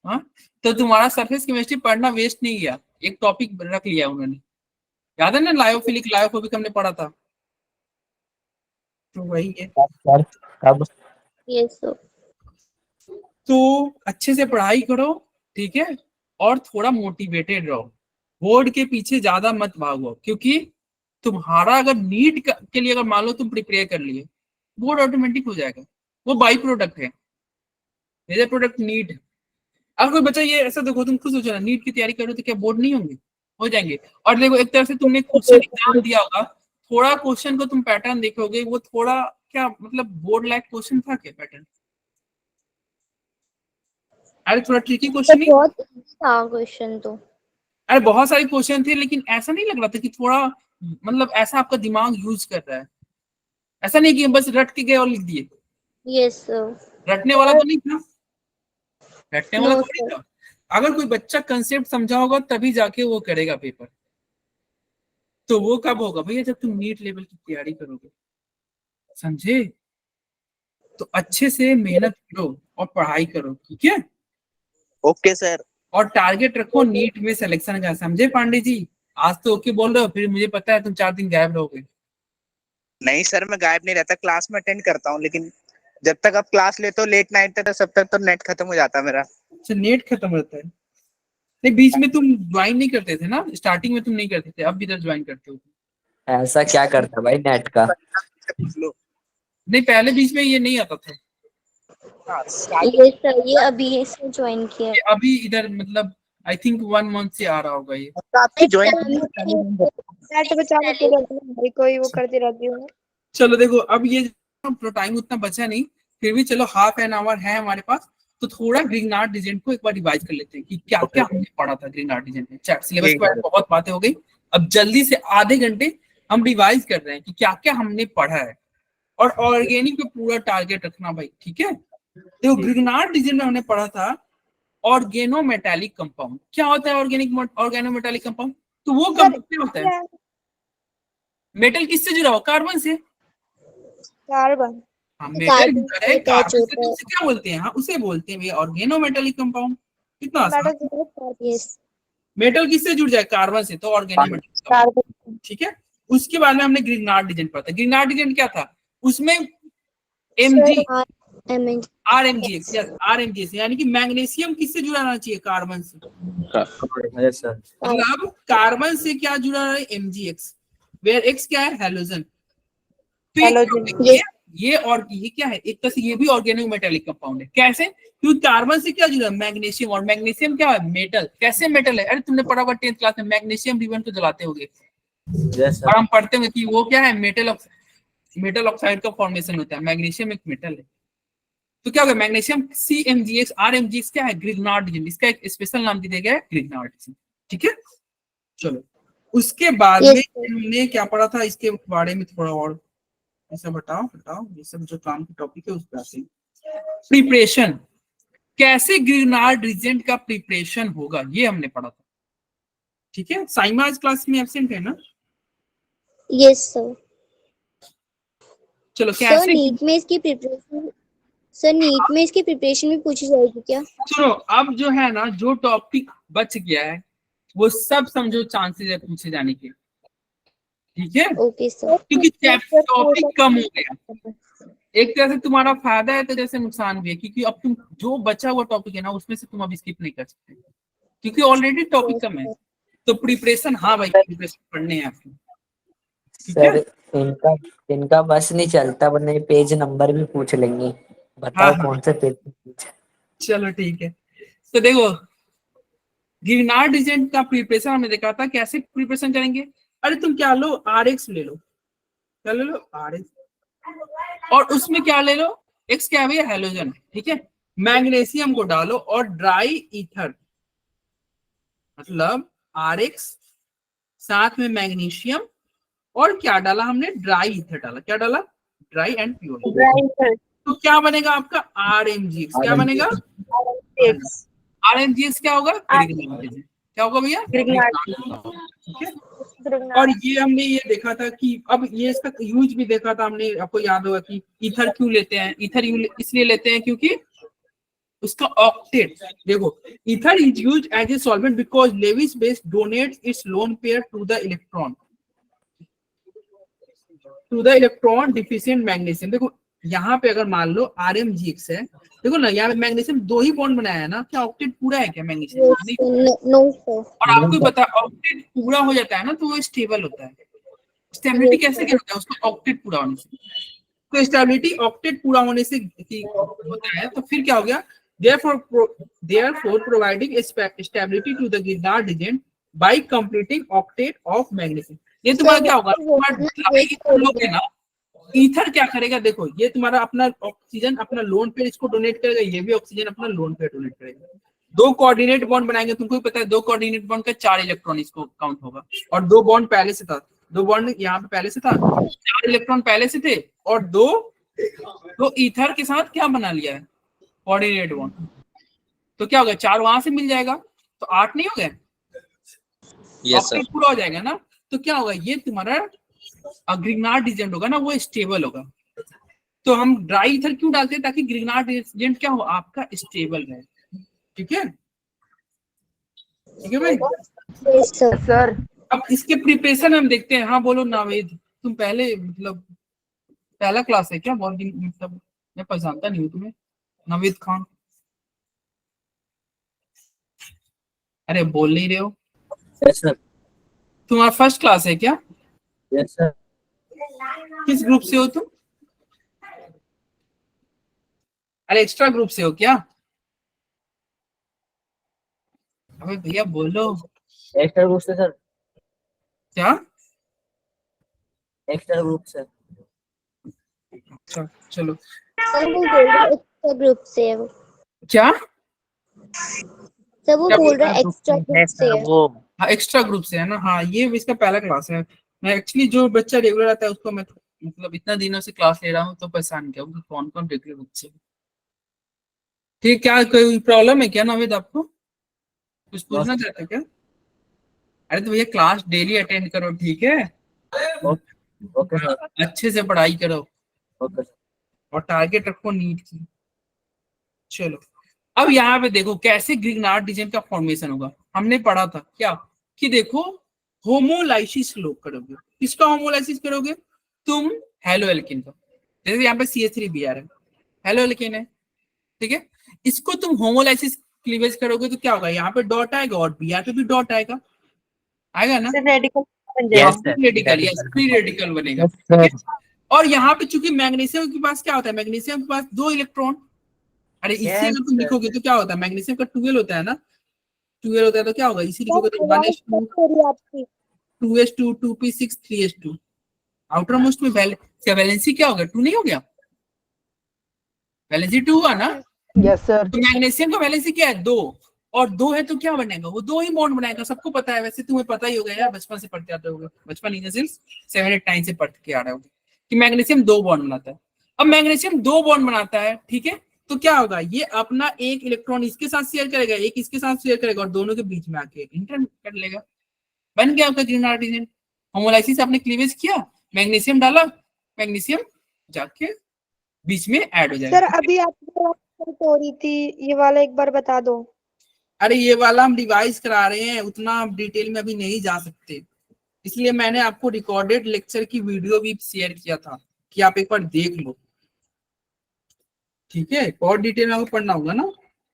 हाँ, तो तुम्हारा सरफेस केमिस्ट्री पढ़ना वेस्ट नहीं गया, एक टॉपिक रख लिया उन्होंने, याद है ना, लायोफिलिक लायोफोबिक हमने पढ़ा था, तो वही है। सर कब? Yes sir. तो अच्छे से पढ़ाई करो, ठीक है, और थोड़ा मोटिवेटेड रहो, बोर्ड के पीछे ज्यादा मत भागो, क्योंकि तुम्हारा अगर नीट के लिए अगर मान लो तुम प्रिपेयर कर लिए, बोर्ड ऑटोमेटिक हो जाएगा, वो बाई प्रोडक्ट है, मेजर प्रोडक्ट नीट है। अगर कोई बच्चा ये ऐसा देखो, तुम खुद सोचो ना, नीट की तैयारी करो तो क्या बोर्ड नहीं होंगे, हो जाएंगे। और देखो एक तरह से तुमने क्वेश्चन एग्जाम दिया होगा, थोड़ा क्वेश्चन को तुम पैटर्न देखोगे, वो थोड़ा क्या मतलब बोर्ड लाइक क्वेश्चन था क्या पैटर्न, अरे थोड़ा ट्रिकी क्वेश्चन नहीं, बहुत था क्वेश्चन तो। अरे बहुत सारे क्वेश्चन थे, लेकिन ऐसा नहीं लग रहा था कि थोड़ा मतलब ऐसा आपका दिमाग यूज कर रहा है, ऐसा नहीं कि बस रट के गए और लिख दिए। Yes sir. रटने वाला तो नहीं था, रटने वाला No, तो नहीं था। अगर कोई बच्चा कंसेप्ट समझा होगा तभी जाके वो करेगा पेपर, तो वो कब होगा भैया, जब तुम नीट लेवल की तैयारी करोगे, समझे। तो अच्छे से मेहनत करो और पढ़ाई करो, ठीक है। Okay sir. और टारगेट रखो नीट में सिलेक्शन का, समझे पांडे जी। आज तो ओके बोल रहे हो, फिर मुझे पता है तुम 4 दिन गायब रहोगे। नहीं सर, मैं गायब नहीं रहता, क्लास में अटेंड करता हूँ, लेकिन जब तक आप क्लास लेते हो लेट नाइट तक, सब तक तो नेट खत्म हो जाता है मेरा। अच्छा, नेट खत्म होता है। नहीं, बीच में तुम ज्वाइन नहीं करते थे ना, स्टार्टिंग में तुम नहीं करते थे, अब इधर ज्वाइन करते हो। ऐसा क्या करता भाई नेट का? नहीं, पहले बीच में ये नहीं आता था, ये सर ये अभी से ज्वाइन किया। ये अभी इधर मतलब आई थिंक 1 मंथ से आ रहा होगा ये। आपकी ज्वाइन नेट बचाने के लिए भाई कोई वो करती रहती हूँ। चलो देखो, अब ये टाइम उतना बचा नहीं, फिर भी चलो हाफ एन आवर है हमारे पास, तो थोड़ा ग्रीगनार्ड डिजेंट को एक बार रिवाइज कर लेते हैं कि क्या क्या हमने पढ़ा था ग्रीगनार्ड डिजेंट में। सिलेबस के बारे में बहुत बातें हो गई, अब जल्दी से आधे घंटे हम रिवाइज कर रहे हैं कि क्या क्या हमने पढ़ा है, और ऑर्गेनिक पे पूरा टारगेट रखना भाई, ठीक है। देखो ग्रीगनार्ड डिजेंट में हमने पढ़ा था ऑर्गेनोमेटालिक कंपाउंड। क्या होता है ऑर्गेनोमेटालिक कंपाउंड? तो वो कंपाउंड क्या होता है? मेटल किससे जुड़ा हुआ? कार्बन से। कार्बन। हाँ, मेटल जुड़ा है कार्बन से, तो उसे क्या बोलते हैं? हाँ, उसे बोलते हैं ऑर्गेनोमेटालिक कंपाउंड। कितना आसान। मेटल किससे जुड़ जाए? कार्बन से, तो ऑर्गेनोमेटालिक कंपाउंड, ठीक है। उसके बाद में हमने ग्रीगनार्ड डिजेंट पढ़ा था। ग्रीगनार्ड डिजेंट क्या था? उसमें Mg RMgx, यस RMgx, यानी कि मैग्नीशियम किससे जुड़ा रहना चाहिए? कार्बन से। मतलब कार्बन से क्या जुड़ा है? Mgx, वेयर X क्या है? हैलोजन। ये और ये क्या है? एक तरह से ये भी ऑर्गेनोमेटालिक कंपाउंड है। कैसे? क्योंकि कार्बन से क्या जुड़ा? मैग्नीशियम, और मैग्नीशियम क्या है? मेटल। कैसे मेटल है? अरे तुमने पढ़ा होगा 10th क्लास में, मैग्नीशियम रिबन तो जलाते होगे, और हम पढ़ते हैं कि वो क्या है? मेटल ऑक्साइड का फॉर्मेशन होता है। मैग्नीशियम एक मेटल है, तो क्या होगा? मैग्नीशियम CMgX RMgX क्या है? ग्रीगनार्ड डिजेंट। इसका एक स्पेशल नाम दिया गया है ग्रीगनार्ड डिजेंट, ठीक है। चलो उसके बाद में हमने क्या पढ़ा था, इसके बारे में थोड़ा और ऐसा बताओ ये सब जो काम की टॉपिक है उस पर आते हैं। प्रिपरेशन, कैसे ग्रीगनार्ड डिजेंट का प्रिपरेशन होगा, ये हमने पढ़ा था, ठीक है। साइमा आज क्लास में एब्सेंट है ना? Yes sir. चलो सर कैसे नीट में इसकी प्रिपरेशन भी पूछी जाएगी क्या? सुनो, अब जो है ना, जो टॉपिक बच गया है वो सब समझो चांसेस है पूछे जाने के, ठीक है। Okay sir. क्योंकि टॉपिक कम हो गया, एक तरह से तुम्हारा फायदा है तो जैसे नुकसान भी है, क्योंकि अब तुम जो बचा हुआ टॉपिक है ना उसमें से तुम अब स्किप नहीं कर सकते, क्योंकि ऑलरेडी टॉपिक कम है। तो प्रिपरेशन, हाँ भाई प्रिपरेशन पढ़ने हैं आपको, सर इनका बस नहीं चलता, वरना पेज नंबर भी पूछ लेंगे। बताओ हाँ, कौन सा पेज? चलो ठीक है। तो देखो ग्रीगनार्ड डिजेंट का प्रिपरेशन हमने देखा था, कैसे प्रिपरेशन करेंगे। अरे तुम क्या लो, RX ले लो, क्या ले लो? RX, और उसमें क्या ले लो? X क्या है भैया? हैलोजन, ठीक है। मैग्नीशियम को डालो और ड्राई ईथर, मतलब RX साथ में मैग्नीशियम, और क्या डाला हमने? ड्राई ईथर डाला। क्या डाला? Dry and pure. तो क्या बनेगा आपका? RMgX। क्या बनेगा? RMgX क्या होगा? क्या होगा भैया? ठीक है। और ये हमने ये देखा था कि अब ये इसका यूज भी देखा था हमने, आपको याद होगा कि ईथर क्यों लेते हैं? ईथर इसलिए लेते हैं क्योंकि उसका ऑक्टेट देखो, ether is used as a solvent because Lewis base donates its lone pair to the electron deficient magnesium. देखो यहाँ पे अगर मान लो RMGX है, देखो ना यहाँ पे मैग्नीशियम 2 ही बॉन्ड बनाया है ना, क्या ऑक्टेट पूरा है क्या मैग्नीशियम? No sir. और आपको भी पता है ऑक्टेट पूरा हो जाता है ना तो वो स्टेबल होता है। स्टेबिलिटी कैसे क्या होता है उसका? ऑक्टेट पूरा होने से। तो स्टेबिलिटी ऑक्टेट पूरा होने से होता है। तो फिर क्या हो गया? therefore providing stability to the Grignard region by completing octet of magnesium। ये तुम्हारा क्या होगा? तुम्हारा ना ईथर क्या करेगा? देखो ये तुम्हारा अपना ऑक्सीजन अपना लोन पेयर इसको डोनेट करेगा, ये भी ऑक्सीजन अपना लोन पेयर डोनेट करेगा। 2 कोऑर्डिनेट बॉन्ड बनाएंगे, तुमको भी पता है 2 कोऑर्डिनेट बॉन्ड का 4 इलेक्ट्रॉन इसको काउंट होगा। और 2 बॉन्ड पहले से था, 2 बॉन्ड यहाँ पे पहले से था, 4 इलेक्ट्रॉन पहले से थे और 2 ईथर के साथ क्या बना लिया है? Coordinate bond. तो क्या होगा? 4 वहां से मिल जाएगा तो 8 नहीं हो गए? Yes sir. पूरा हो जाएगा ना। तो क्या होगा? ये तुम्हारा ग्रिग्नार्ड रीजेंट होगा ना, वो स्टेबल होगा। तो हम ड्राई ईथर क्यों डालते हैं? ताकि ग्रिग्नार्ड रीजेंट क्या हो? आपका स्टेबल रहे। ठीक है, ठीक है भाई। सर अब इसके प्रिपरेशन हम देखते हैं। हाँ बोलो नावेद, तुम पहले मतलब पहला क्लास है क्या? बहुत दिन मतलब मैं पहचानता नहीं हूँ तुम्हें। नावेद खान, अरे बोल नहीं रहे हो? Yes sir. तुम्हारा फर्स्ट क्लास है क्या? Yes sir. किस ग्रुप से हो तुम? अरे एक्स्ट्रा ग्रुप से हो क्या? अबे भैया बोलो। एक्स्ट्रा ग्रुप से सर। क्या एक्स्ट्रा ग्रुप से? अच्छा चलो। सर वो बोल रहे एक्स्ट्रा ग्रुप से है वो। क्या सर वो बोल रहे एक्स्ट्रा ग्रुप से है वो हाँ एक्स्ट्रा ग्रुप से है ना। हाँ ये इसका पहला क्लास है। मैं एक्चुअली जो बच्चा रेगुलर आता है उसको मैं मतलब इतना दिनों से क्लास ले रहा हूँ तो परेशान किया हूँ कौन कौन रेगुलर बच्चे। ठीक, क्या कोई प्रॉब्लम है क्या नावेद? आपको कुछ पूछना चाहते क्या? अरे तो भैया क्लास डेली अटेंड करो, ठीक है? Okay sir. अच्छे से पढ़ाई करो ओके और टारगेट रखो नीट की। चलो अब यहाँ पे देखो कैसे ग्रिग्नार्ड रीजन का फॉर्मेशन होगा। हमने पढ़ा था क्या कि देखो होमोलाइसिस लोग करोगे। किसका होमोलाइसिस करोगे तुम? हेलो एल्किन का। जैसे यहाँ पे CH3Br है, हेलो एल्किन है, ठीक है? इसको तुम होमोलाइसिस क्लीवेज करोगे तो क्या होगा? यहाँ पे डॉट आएगा और Br पे भी डॉट आएगा, आएगा ना? रेडिकल, यस फ्री रेडिकल बनेगा, ठीक है? और यहाँ पे चूंकि मैग्नीशियम के पास क्या होता है? मैग्नीशियम के पास 2 इलेक्ट्रॉन। अरे इससे अगर तुम लिखोगे तो क्या होता है? मैग्नीशियम का 12 होता है ना, 12 होता है तो क्या होगा? इसी लिखोगे तो 1s2 2s2 2p6 3s2। Outer most में वैलेंसी क्या होगा? 2 नहीं हो गया? वैलेंसी 2 हुआ ना? Yes sir. तो मैग्नीशियम का वैलेंसी क्या है? 2 और 2 है तो क्या बनेगा? वो 2 ही बॉन्ड बनाएगा। सबको पता है, वैसे तुम्हें पता ही होगा यार, बचपन से पढ़ते आते होगे। बचपन इन सिर्फ 7 8 9 से पढ़ के आ रहे होगे कि मैग्नीशियम 2 बॉन्ड बनाता है। अब मैग्नीशियम 2 बॉन्ड बनाता है, ठीक है? तो क्या होगा? ये अपना एक इलेक्ट्रॉन इसके साथ शेयर करेगा, एक इसके साथ शेयर करेगा और दोनों के बीच में आके इंटर कर लेगा। बन गया आपका ग्रिग्नार्ड रीजन। होमोलाइसिस आपने क्लीवेज किया, मैग्नीशियम डाला, मैग्नीशियम जाके बीच में ऐड हो जाएगा। सर अभी आपको हो रही थी ये वाला एक बार बता दो। अरे ये वाला हम रिवाइज करा रहे हैं, उतना डिटेल में अभी नहीं जा सकते, इसलिए मैंने आपको रिकॉर्डेड लेक्चर की वीडियो भी शेयर किया था कि आप एक बार देख लो, ठीक है? और डिटेल में आपको पढ़ना होगा ना,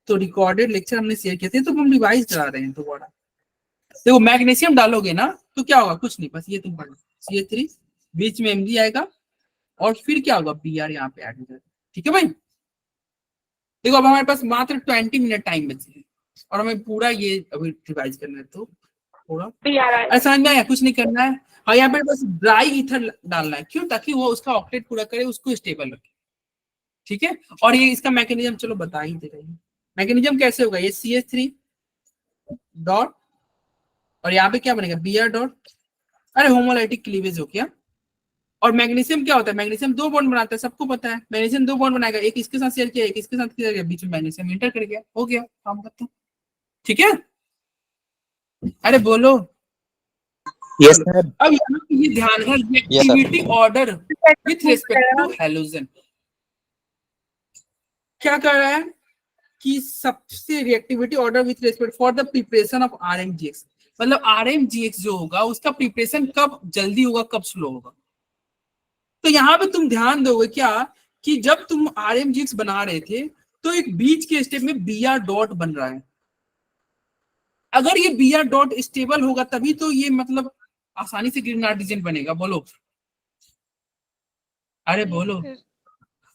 तो रिकॉर्डेड लेक्चर हमने शेयर किए थे तो हम रिवाइज करा रहे हैं दोबारा। देखो मैग्नीशियम डालोगे ना तो क्या होगा? कुछ नहीं, बस ये तुम पढ़ो, CH3 बीच में Mg आएगा और फिर क्या होगा? Br यहाँ पे ऐड हो जाएगा, ठीक है भाई? देखो अब हमारे पास मात्र 20 मिनट टाइम बचे है और हमें पूरा ये अभी रिवाइज करना है, तो थोड़ा समझ में आया? कुछ नहीं करना है। हाँ यहाँ पे बस ड्राई ईथर डालना है, क्यों? ताकि वो उसका ऑक्टेट पूरा करे, उसको स्टेबल रखे, ठीक है? और ये इसका मैकेनिज्म चलो बता ही दे रही है। मैकेनिज्म कैसे होगा? ये CH3 डॉट और यहाँ पे क्या बनेगा? Br dot. अरे होमोलाइटिक क्लीवेज हो गया। और मैग्नीशियम क्या होता है? मैग्नीशियम 2 बॉन्ड बनाता है, सबको पता है। मैग्नीशियम 2 बॉन्ड बनाएगा, एक इसके साथ शेयर किया, एक इसके साथ किया, बीच में मैग्नीशियम इंटर कर गया, हो गया काम खत्म, ठीक है? अरे बोलो। Yes sir. अब यहाँ पे ये ध्यान है, activity order with respect to halogen क्या कर रहा है कि सबसे reactivity order with respect for the preparation of RMgX, मतलब आरएमजीएक्स जो होगा उसका प्रिपरेशन कब जल्दी होगा कब स्लो होगा। तो यहाँ पे तुम ध्यान दोगे क्या कि जब तुम आरएमजीएक्स बना रहे थे तो एक बीच के स्टेप में बीआर डॉट बन रहा है, अगर ये बीआर डॉट स्टेबल होगा तभी तो ये मतलब आसानी से ग्रिग्नार्ड रीजन बनेगा। बोलो, अरे बोलो।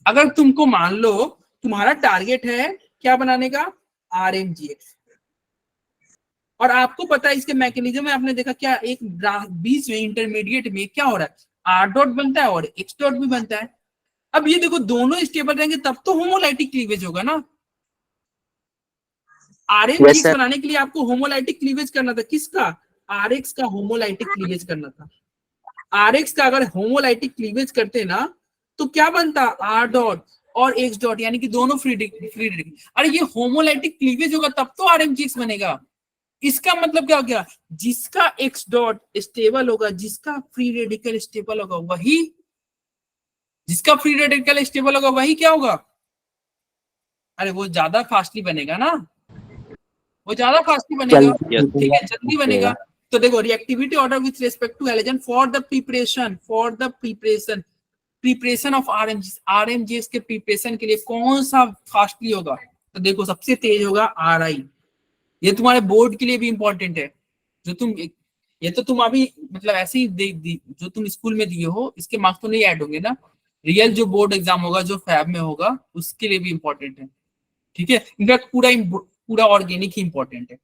अगर तुमको मान लो तुम्हारा टारगेट है क्या बनाने का, आरएमजीएक्स, और आपको पता है इसके मैकेनिज्म में आपने देखा क्या एक बीच में इंटरमीडिएट में क्या हो रहा है, आर डॉट बनता है और एक्स डॉट भी बनता है। अब ये देखो दोनों स्टेबल रहेंगे तब तो होमोलाइटिक क्लीवेज होगा ना। आरएमजीएक्स बनाने के लिए आपको होमोलाइटिक क्लीवेज करना था, किसका, आरएक्स का होमोलाइटिक क्लीवेज करना था। आरएक्स का अगर होमोलाइटिक क्लीवेज करते ना तो क्या बनता, आर डॉट और एक्स डॉट, यानी कि दोनों फ्री रेडिकल। अरे ये होमोलाइटिक क्लीवेज होगा तब तो आरएमजीएक्स बनेगा। इसका मतलब क्या हो गया, जिसका एक्स डॉट स्टेबल होगा, जिसका फ्री रेडिकल स्टेबल होगा वही, जिसका फ्री रेडिकल स्टेबल होगा वही क्या होगा, अरे वो ज्यादा फास्टली बनेगा ना, वो ज्यादा फास्टली बनेगा, ठीक है, जल्दी बनेगा। तो देखो reactivity order with respect to halogen for the preparation of RMgX के प्रिपरेशन के लिए कौन सा फास्टली होगा, तो देखो सबसे तेज होगा आरआई। ये तुम्हारे बोर्ड के लिए भी इंपॉर्टेंट है, जो तुम ये तो तुम अभी मतलब ऐसे ही जो तुम स्कूल में दिए हो इसके मार्क्स तो नहीं ऐड होंगे ना, रियल जो बोर्ड एग्जाम होगा जो फैब में होगा उसके लिए भी इंपॉर्टेंट है, ठीक है। इनफैक्ट पूरा ऑर्गेनिक ही इंपॉर्टेंट है।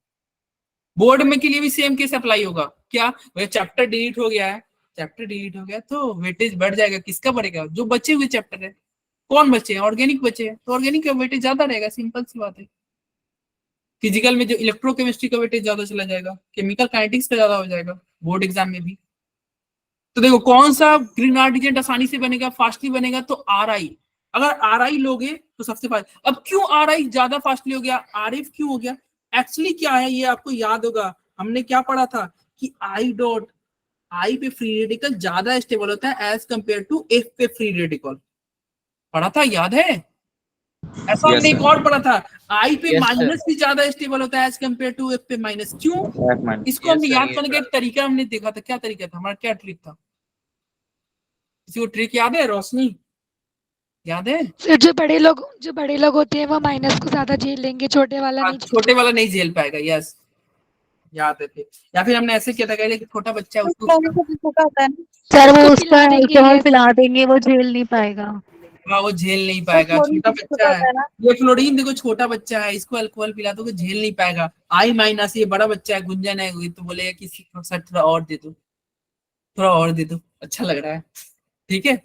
बोर्ड में के लिए भी सेम केस अप्लाई होगा, क्या वह चैप्टर डिलीट हो गया है, चैप्टर डिलीट हो गया तो वेटेज बढ़ जाएगा, किसका बढ़ेगा, जो बचे हुए चैप्टर है। कौन बचे हैं, ऑर्गेनिक बचे हैं, तो ऑर्गेनिक का वेटेज ज्यादा रहेगा, सिंपल सी बात है। फिजिकल में जो इलेक्ट्रोकेमिस्ट्री का वेटेज ज्यादा चला जाएगा, केमिकल काइनेटिक्स का ज्यादा हो जाएगा बोर्ड एग्जाम में भी। तो देखो कौन सा ग्रिग्नार्ड रीजन आसानी से बनेगा, फास्टली बनेगा, तो आरआई। अगर आरआई लोगे तो सबसे फास्ट। अब क्यों आरआई ज्यादा फास्टली हो गया, आरएफ क्यों हो गया, एक्चुअली क्या है ये आपको याद होगा, हमने क्या पढ़ा था कि आई डॉट, आई पे फ्री रेडिकल ज्यादा स्टेबल होता है एज कंपेयर टू एफ पे फ्री रेडिकल, पढ़ा था, याद है? ऐसा हमने एक और पढ़ा था, आई पे माइनस भी ज्यादा स्टेबल होता है एज कंपेयर टू एफ पे माइनस। क्यों, इसको हमने याद करने का एक तरीका हमने देखा था, क्या तरीका था हमारा, क्या ट्रिक था, किसी को ट्रिक याद है, रोशनी याद है? सर जो बड़े लोग होते हैं वो माइनस को ज्यादा झेल लेंगे, छोटे वाला नहीं झेल पाएगा, यस याद है। या फिर हमने ऐसे किया था, कह कि छोटा बच्चा है उसको सर वो उसका अल्कोहल पिला देंगे, वो झेल नहीं पाएगा। हाँ वो झेल नहीं पाएगा, छोटा बच्चा है, ये फ्लोरीन देखो छोटा बच्चा है, इसको अल्कोहल पिला दो झेल नहीं पाएगा। आई माइनस, ये बड़ा बच्चा है, गुंजन है, तो बोलेगा कि थोड़ा और दे दो, थोड़ा और दे दो, अच्छा लग रहा है, ठीक है।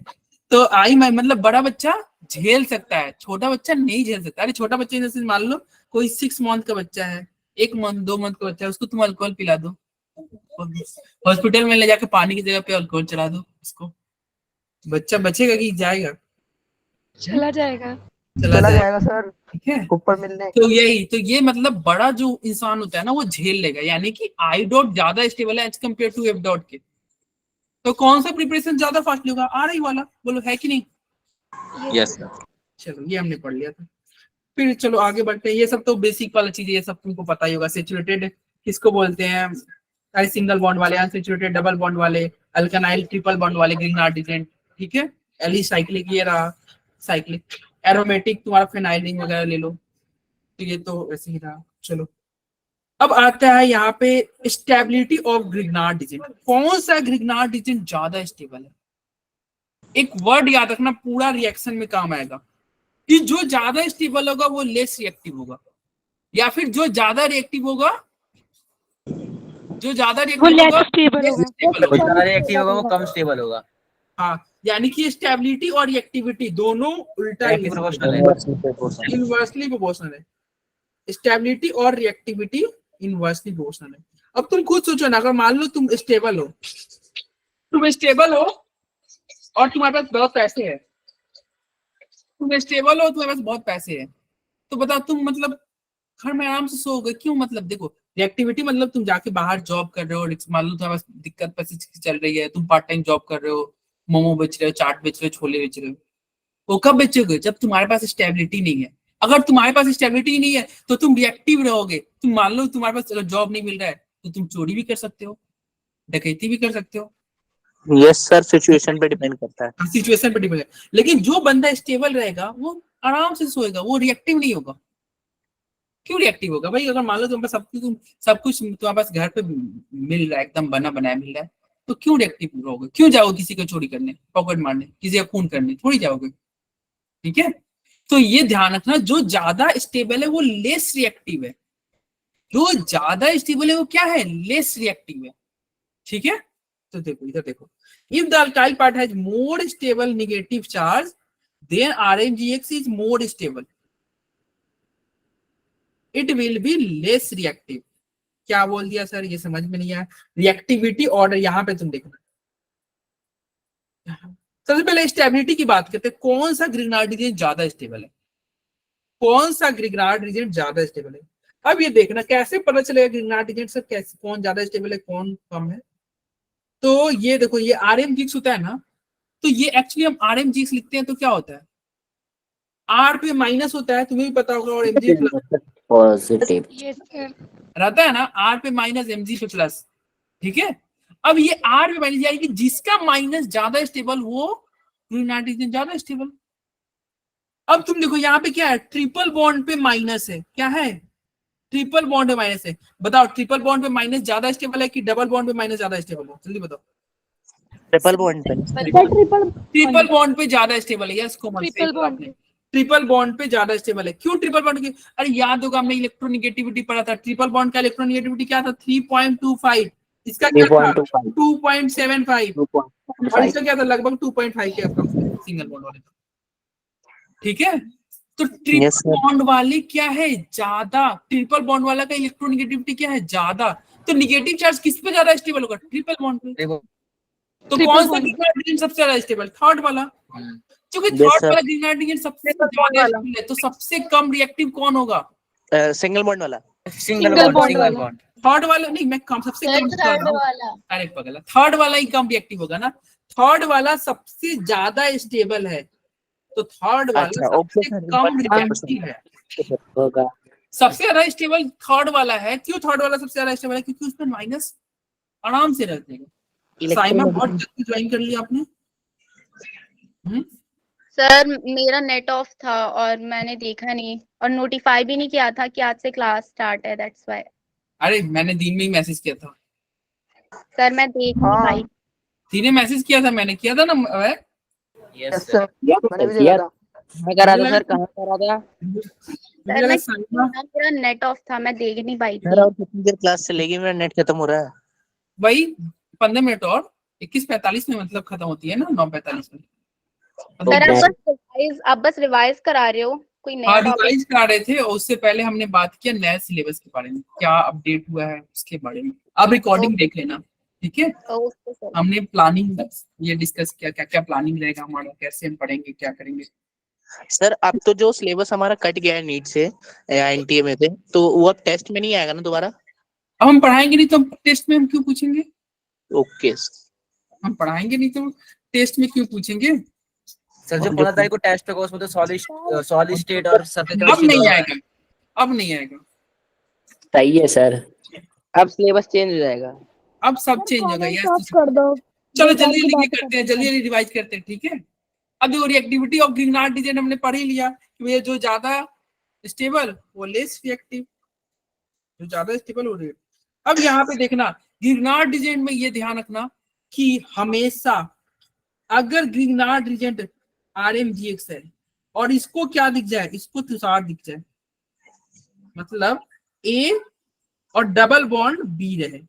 तो आई मतलब बड़ा बच्चा झेल सकता है, छोटा बच्चा नहीं झेल सकता। अरे छोटा बच्चा जैसे मान लो कोई 6 मंथ का बच्चा है, 1 मंथ 2 मंथ का बच्चा है, उसको तुम अल्कोहल पिला दो, हॉस्पिटल में ले जाके पानी की जगह पे अल्कोहल चला दो, उसको बच्चा बचेगा कि जाएगा, चला जाएगा सर, ठीक है। ऊपर मिलने तो ये मतलब बड़ा जो इंसान होता है ना वो झेल लेगा, यानी कि आई डॉट ज्यादा स्टेबल है as compare to F dot के। तो कौन सा प्रिपरेशन ज्यादा फास्ट होगा, आरआई वाला, बोलो है कि नहीं? Yes sir. चलो ये हमने पढ़ लिया था, फिर चलो आगे बढ़ते हैं। ये सब तो बेसिक वाला चीज है, ये सब तुमको पता ही होगा। सैचुरेटेड किसको बोलते हैं, सारे सिंगल बॉन्ड वाले, अनसैचुरेटेड डबल बॉन्ड वाले, अल्कानाइल ट्रिपल बॉन्ड वाले ग्रिग्नार्ड रीजन, ठीक है। एलिसाइक्लिक ये रहा साइक्लिक, एरोमेटिक तुम्हारा फिनाइल रिंग वगैरह ले लो, तो ये तो ऐसे ही रहा। चलो अब आता है यहाँ पे स्टेबिलिटी ऑफ ग्रिग्नार्ड रीजन। कौन सा ग्रिग्नार्ड रीजन ज्यादा स्टेबल है? एक वर्ड याद रखना, पूरा रिएक्शन में काम आएगा, कि जो ज्यादा स्टेबल होगा वो लेस रिएक्टिव होगा, या फिर जो ज्यादा रिएक्टिव होगा, जो ज्यादा रिएक्टिव होगा वो कम स्टेबल होगा। हाँ, यानी कि स्टेबिलिटी और रिएक्टिविटी दोनों उल्टा इनवर्सली प्रोपोर्शनल है। स्टेबिलिटी और रिएक्टिविटी इनवर्सली प्रोपोर्शनल है। अब तुम खुद सोचो ना, अगर मान लो तुम स्टेबल हो और तुम्हारे पास बहुत पैसे है, तुम्हारे पास बहुत पैसे है, तो बताओ तुम मतलब घर में आराम से सोओगे, क्यों? मतलब देखो रिएक्टिविटी मतलब तुम जाके बाहर जॉब कर रहे हो, मान लो तुम्हारे पास दिक्कत पैसे चल रही है, तुम पार्ट टाइम जॉब कर रहे हो, मोमो बेच रहे हो, चाट बेच रहे हो, छोले बेच रहे हो, वो कब बेचोगे? जब तुम्हारे पास स्टेबिलिटी नहीं है। अगर तुम्हारे पास स्टेबिलिटी नहीं है तो तुम रिएक्टिव रहोगे। तुम मान लो तुम्हारे पास अगर जॉब नहीं मिल रहा है तो तुम चोरी भी कर सकते हो, डकैती भी कर सकते हो। यस सर, सिचुएशन पे डिपेंड करता है। सिचुएशन पे डिपेंड है। लेकिन जो बंदा स्टेबल रहेगा वो आराम से सोएगा, वो रिएक्टिव नहीं होगा। क्यों रिएक्टिव होगा भाई? अगर मान लो तुम्हारे पास सब कुछ तुम्हारे पास घर पे मिल रहा है, एकदम बना बनाया मिल रहा है, तो क्यों रिएक्टिव रहोगे? क्यों जाओगे किसी को चोरी करने, पॉकेट मारने, किसी का खून करने? थोड़ी जाओगे। ठीक है, तो ये ध्यान रखना, जो ज्यादा स्टेबल है वो लेस रिएक्टिव है। जो ज्यादा स्टेबल है वो क्या है? लेस रिएक्टिव है। ठीक है, तो देखो इधर देखो, if the alkyl part has more stable negative charge then RmGx is more stable, it will be less reactive. क्या बोल दिया सर? ये समझ में नहीं आया। रिएक्टिविटी ऑर्डर यहाँ पे तुम देखना। सबसे पहले स्टेबिलिटी की बात करते हैं। कौन सा ग्रिग्नार्ड रीजन ज्यादा स्टेबल है? कौन सा ग्रिग्नार्ड रीजन ज्यादा स्टेबल है? अब ये देखना कैसे पता चलेगा ग्रिग्नार्ड रीजन सर कैसे, कौन ज्यादा स्टेबल है कौन कम है। तो ये देखो, ये RmGx होता है ना, तो ये एक्चुअली हम RmGx लिखते हैं तो क्या होता है? R पे माइनस होता है, तुम्हें भी पता होगा, और Mg प्लस पॉजिटिव रहता है ना, R पे माइनस Mg पे प्लस। ठीक है, अब ये R पे माइनस, यानी कि जिसका माइनस ज्यादा स्टेबल वो ग्रिग्नार्ड रीजन ज्यादा स्टेबल। अब तुम देखो यहाँ पे क्या है? ट्रिपल बॉन्ड पे माइनस है। क्या है? ट्रिपल बॉन्ड पे माइनस है। बताओ ट्रिपल बॉन्ड पे माइनस ज्यादा स्टेबल है कि डबल बॉन्ड पे माइनस ज्यादा स्टेबल है? जल्दी बताओ। ट्रिपल बॉन्ड पे। ट्रिपल बॉन्ड पे ज्यादा स्टेबल है। यस कोमल, ट्रिपल बॉन्ड ट्रिपल बॉन्ड पे ज्यादा स्टेबल है। क्यों ट्रिपल बॉन्ड की? अरे याद होगा हमने इलेक्ट्रोनेगेटिविटी पढ़ा था। ट्रिपल बॉन्ड का इलेक्ट्रोनेगेटिविटी क्या था? 3.25। इसका क्या था? 2.75। और इसका क्या था? लगभग 2.5 के आसपास सिंगल बॉन्ड वाले। ठीक है, तो ट्रिपल बॉन्ड वाले क्या है? ज्यादा। ट्रिपल बॉन्ड वाला का इलेक्ट्रोनेगेटिविटी क्या है? ज्यादा। तो नेगेटिव चार्ज किस पे ज्यादा स्टेबल होगा? ट्रिपल बॉन्ड पे। तो कौन सा ग्रिग्नार्ड रीजन सबसे ज्यादा स्टेबल? थर्ड वाला। क्योंकि थर्ड वाला ग्रिग्नार्ड रीजन सबसे ज्यादा स्टेबल है, तो सबसे कम रिएक्टिव कौन होगा? सिंगल बॉन्ड वाला। Single bond. थर्ड वाला नहीं, मैं कम सबसे कम कर रहा हूं। अरे पगला, थर्ड वाला ही कम रिएक्टिव होगा ना। थर्ड वाला सबसे ज्यादा स्टेबल है, तो थर्ड वाला सबसे कम रिएक्टिव है होगा। सबसे ज्यादा स्टेबल थर्ड वाला है। क्यों थर्ड वाला सबसे ज्यादा स्टेबल है? क्योंकि उसमें माइनस आराम से रहते हैं। साइमन बहुत जल्दी ज्वाइन कर लिया आपने। सर मेरा नेट ऑफ था और मैंने देखा नहीं और नोटिफाई भी नहीं किया था कि आज से क्लास स्टार्ट है, दैट्स व्हाई। अरे मैंने दिन में ही मैसेज किया था सर मैं देख नहीं पाई। तीने मैसेज किया था, मैंने किया था ना। यस सर, मैंने भी देखा था। मैं करा था सर, कहाँ करा था? सर मेरा नेट ऑफ था, मैं देख नहीं पाई थी। सर और कितनी देर क्लास चलेगी? मेरा नेट खत्म हो रहा है। वही 15 मिनट और 21:45 में मतलब खत्म होती है ना, 9:45 में। सर आप बस रिवाइज करा रहे हो कोई नया टॉपिक? रिवाइज करा रहे थे, और उससे पहले हमने बात किया नया सिलेबस के बारे में, क्या अपडेट हुआ है उसके बारे में। अब रिकॉर्डिंग देख लेना, ठीक है? हमने प्लानिंग ये डिस्कस किया, क्या क्या प्लानिंग रहेगा हमारा, कैसे हम पढ़ेंगे, क्या करेंगे। सर अब तो जो सिलेबस हमारा कट गया है नीट से एनटीए में से, तो वो अब टेस्ट में नहीं आएगा ना दोबारा? अब हम पढ़ाएंगे नहीं तो टेस्ट में हम क्यों पूछेंगे? ओके, हम पढ़ाएंगे नहीं तो टेस्ट में क्यों पूछेंगे? सर जो 15 तारीख को टेस्ट होगा उसमें तो सॉलिड स्टेट और अब नहीं आएगा, अब नहीं आएगा। सही है सर, अब सिलेबस चेंज हो जाएगा। अब सब चेंज होगा। यस कर दो। चलो जल्दी जल्दी करते हैं, जल्दी जल्दी रिवाइज करते हैं, ठीक है? अब देखो रिएक्टिविटी ऑफ ग्रिग्नार्ड रीजन हमने पढ़ ही लिया कि ये जो ज्यादा स्टेबल वो लेस रिएक्टिव, जो ज्यादा स्टेबल हो रही है। अब यहाँ पे देखना ग्रिग्नार्ड रीजन में ये ध्यान रखना कि हमेशा अगर ग्रिग्नार्ड रीजन RmGx है और इसको क्या दिख जाए, इसको तुषार दिख जाए, मतलब A और डबल बॉन्ड B रहे,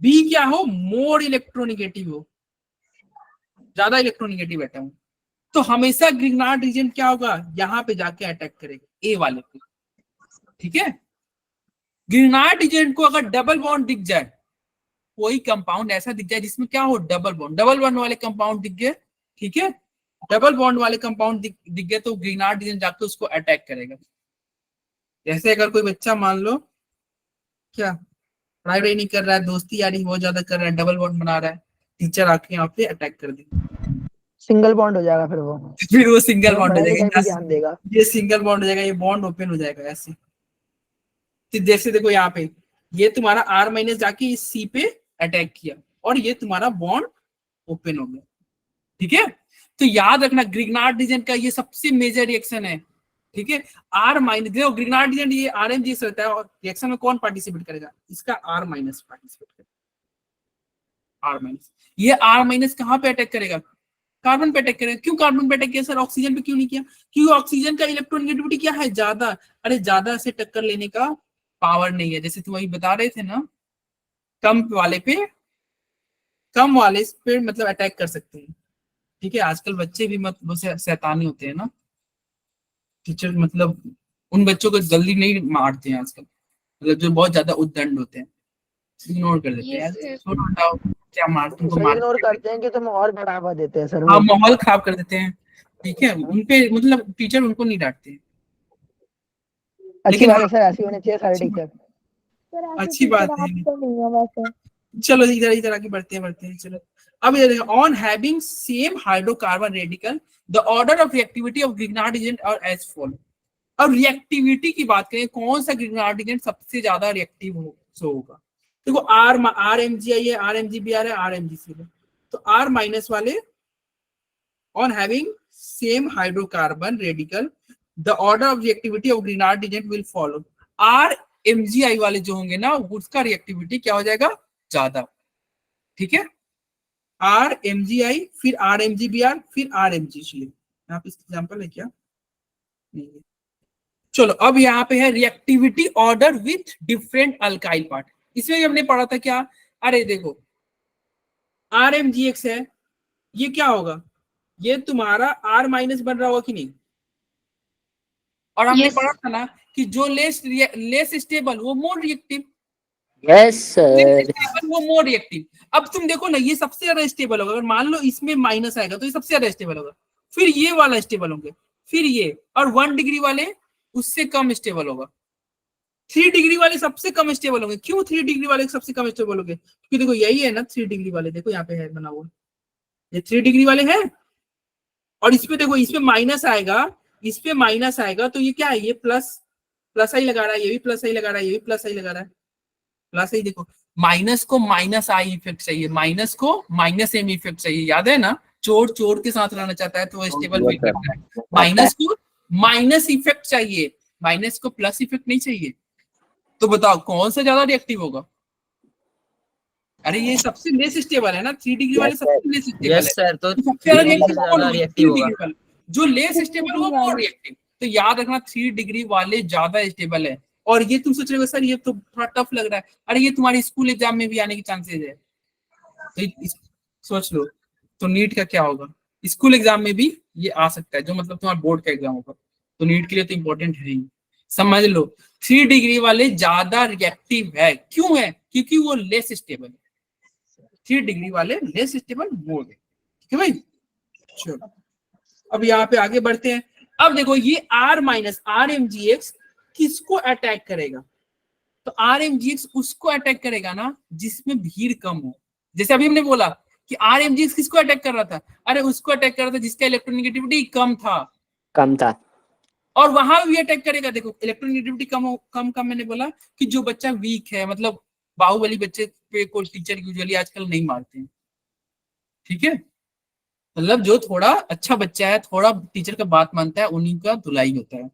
B क्या हो, मोर इलेक्ट्रोनेगेटिव हो, ज्यादा इलेक्ट्रोनेगेटिव एटम हो, तो हमेशा ग्रिग्नार्ड रीजन क्या होगा, यहाँ पे जाके अटैक करेगा A वाले पे, ठीक है? ग्रिग्नार्ड रीजन को अगर डबल बॉन्ड दिख जाए, कोई कंपाउंड ऐसा दिख जाए जिसमें क्या हो, डबल बॉन्ड वाले कंपाउंड दिख गए, ठीक है? डबल बॉन्ड वाले कंपाउंड दिख गए तो ग्रिग्नार्ड रीजन जाके उसको अटैक करेगा। जैसे अगर कोई बच्चा मान लो क्या पढ़ाई नहीं कर रहा है, दोस्ती यारी बहुत ज्यादा कर रहा है, डबल बॉन्ड बना रहा है, टीचर आके यहाँ पे अटैक कर दी। सिंगल बॉन्ड हो जाएगा फिर वो सिंगल वो बॉन्ड हो पढ़ाई लिखाई पे जाएगा, ध्यान देगा। ये सिंगल बॉन्ड हो जाएगा, ये बॉन्ड ओपन हो जाएगा ऐसे। तो जैसे देखो यहाँ पे ये तुम्हारा R माइनस जाके इस C पे अटैक किया और ये तुम्हारा बॉन्ड ओपन हो गया। ठीक है, तो याद रखना ग्रिग्नार्ड रीजन का ये सबसे मेजर रिएक्शन है। ठीक है, R माइनस देखो ग्रिग्नार्ड रीजन ये RMGX रहता है और रिएक्शन में कौन पार्टिसिपेट करेगा, इसका R माइनस पार्टिसिपेट करेगा। R माइनस, ये R माइनस कहाँ पे अटैक करेगा, कार्बन पे अटैक करेगा। क्यों कार्बन पे अटैक किया सर, ऑक्सीजन पे क्यों नहीं किया, क्योंकि ऑक्सीजन का इलेक्ट्रोनेगेटिविटी क्या है, ज्यादा। अरे ज्यादा से टक्कर लेने का पावर नहीं है, जैसे तुम वही बता रहे थे ना, कम वाले पे मतलब अटैक कर सकते हैं। ठीक है, आजकल बच्चे भी मतलब शैतानी होते हैं ना, टीचर मतलब उन बच्चों को जल्दी नहीं मारते हैं आजकल, मतलब जो बहुत ज्यादा उद्दंड होते हैं, इग्नोर कर देते हैं, छोड़ो हटाओ क्या मार तुमको मार, इग्नोर करते हैं कि तुम और बढ़ावा देते हैं सर हाँ वो। माहौल खराब कर देते हैं। ठीक है, उनपे मतलब टीचर उनको नहीं डांटते हैं। अच्छी बात है सर, ऐसी होनी चाहिए सारे टीचर। अच्छी बात है। चलो इधर इधर आगे बढ़ते हैं। चलो अब ये on having same hydrocarbon radical the order of reactivity of Grignard agent और एज फॉलो। अब रिएक्टिविटी की बात करें, कौन सा ग्रिग्नार्ड एजेंट सबसे ज्यादा रिएक्टिव होगा। देखो RMGI है, RMGBr है, RMGC है, तो R माइनस वाले on having same hydrocarbon radical the order of reactivity of Grignard agent will follow. RMGI वाले जो होंगे ना उसका रिएक्टिविटी क्या हो जाएगा, ज्यादा। ठीक है, RMGI फिर RMGBr फिर RMGC। यहाँ पे एग्जांपल है क्या, नहीं है। चलो अब यहाँ पे है reactivity order with different alkyl part. इसमें हमने पढ़ा था क्या, अरे देखो RMGX है, ये क्या होगा, ये तुम्हारा R माइनस बन रहा होगा कि नहीं, और हमने पढ़ा था ना कि जो लेस स्टेबल वो मोर रिएक्टिव, यस सर, वो मोर रिएक्टिव। अब तुम देखो ना ये सबसे ज्यादा स्टेबल होगा, अगर मान लो इसमें माइनस आएगा तो ये सबसे ज्यादा स्टेबल होगा, फिर ये वाला स्टेबल होंगे, फिर ये, और 1 डिग्री वाले उससे कम स्टेबल होगा, 3 डिग्री वाले सबसे कम स्टेबल होंगे। क्यों 3 डिग्री वाले सबसे कम स्टेबल होंगे, क्योंकि देखो यही है ना 3 डिग्री वाले, देखो यहाँ पे है बना हुआ, ये 3 डिग्री वाले हैं, और इसमें देखो इसमें माइनस आएगा, इस पे माइनस आएगा, तो ये क्या है, ये प्लस आई लगा रहा है, ये भी प्लस आई लगा रहा है, ये भी प्लस आई लगा रहा है, प्लस आई। देखो माइनस को माइनस आई इफेक्ट चाहिए, माइनस को माइनस एम इफेक्ट चाहिए, याद है ना, चोर के साथ रहना चाहता है तो वो स्टेबल फील करता है। माइनस को माइनस इफेक्ट चाहिए, माइनस को प्लस इफेक्ट नहीं चाहिए। तो बताओ कौन सा ज्यादा रिएक्टिव होगा, अरे ये सबसे लेस स्टेबल है ना, 3 डिग्री वाले सबसे लेस स्टेबल है, सर, तो सबसे ज्यादा रिएक्टिव होगा, जो लेस स्टेबल वो मोर रिएक्टिव। तो याद रखना 3 डिग्री वाले ज्यादा स्टेबल है। और ये तुम सोच रहे हो सर ये तो थोड़ा टफ लग रहा है, अरे ये तुम्हारे स्कूल एग्जाम में भी आने की चांसेस है, तो सोच लो तो नीट का क्या होगा, स्कूल एग्जाम में भी ये आ सकता है, जो मतलब तुम्हारा बोर्ड का एग्जाम होगा, तो नीट के लिए तो इंपॉर्टेंट है ही। समझ लो 3 डिग्री वाले ज्यादा रिएक्टिव है, क्यों है, क्योंकि वो लेस स्टेबल है, 3 डिग्री वाले लेस स्टेबल मोड है। ठीक है भाई, चलो अब यहाँ पे आगे बढ़ते हैं। अब देखो ये R माइनस RMGX किसको अटैक करेगा, तो RMGX उसको अटैक करेगा ना जिसमें भीड़ कम हो। जैसे अभी हमने बोला कि RMGX किसको अटैक कर रहा था, अरे उसको अटैक कर रहा था जिसका इलेक्ट्रोनेगेटिविटी कम था, और वहां भी अटैक करेगा। देखो इलेक्ट्रोनेगेटिविटी कम मैंने बोला कि जो बच्चा वीक है, मतलब बाहुबली बच्चे पे कोई टीचर यूजुअली आजकल नहीं मारते हैं। ठीक है, मतलब जो थोड़ा अच्छा बच्चा है, थोड़ा टीचर का बात मानता है, उन्हीं का धुलाई होता है।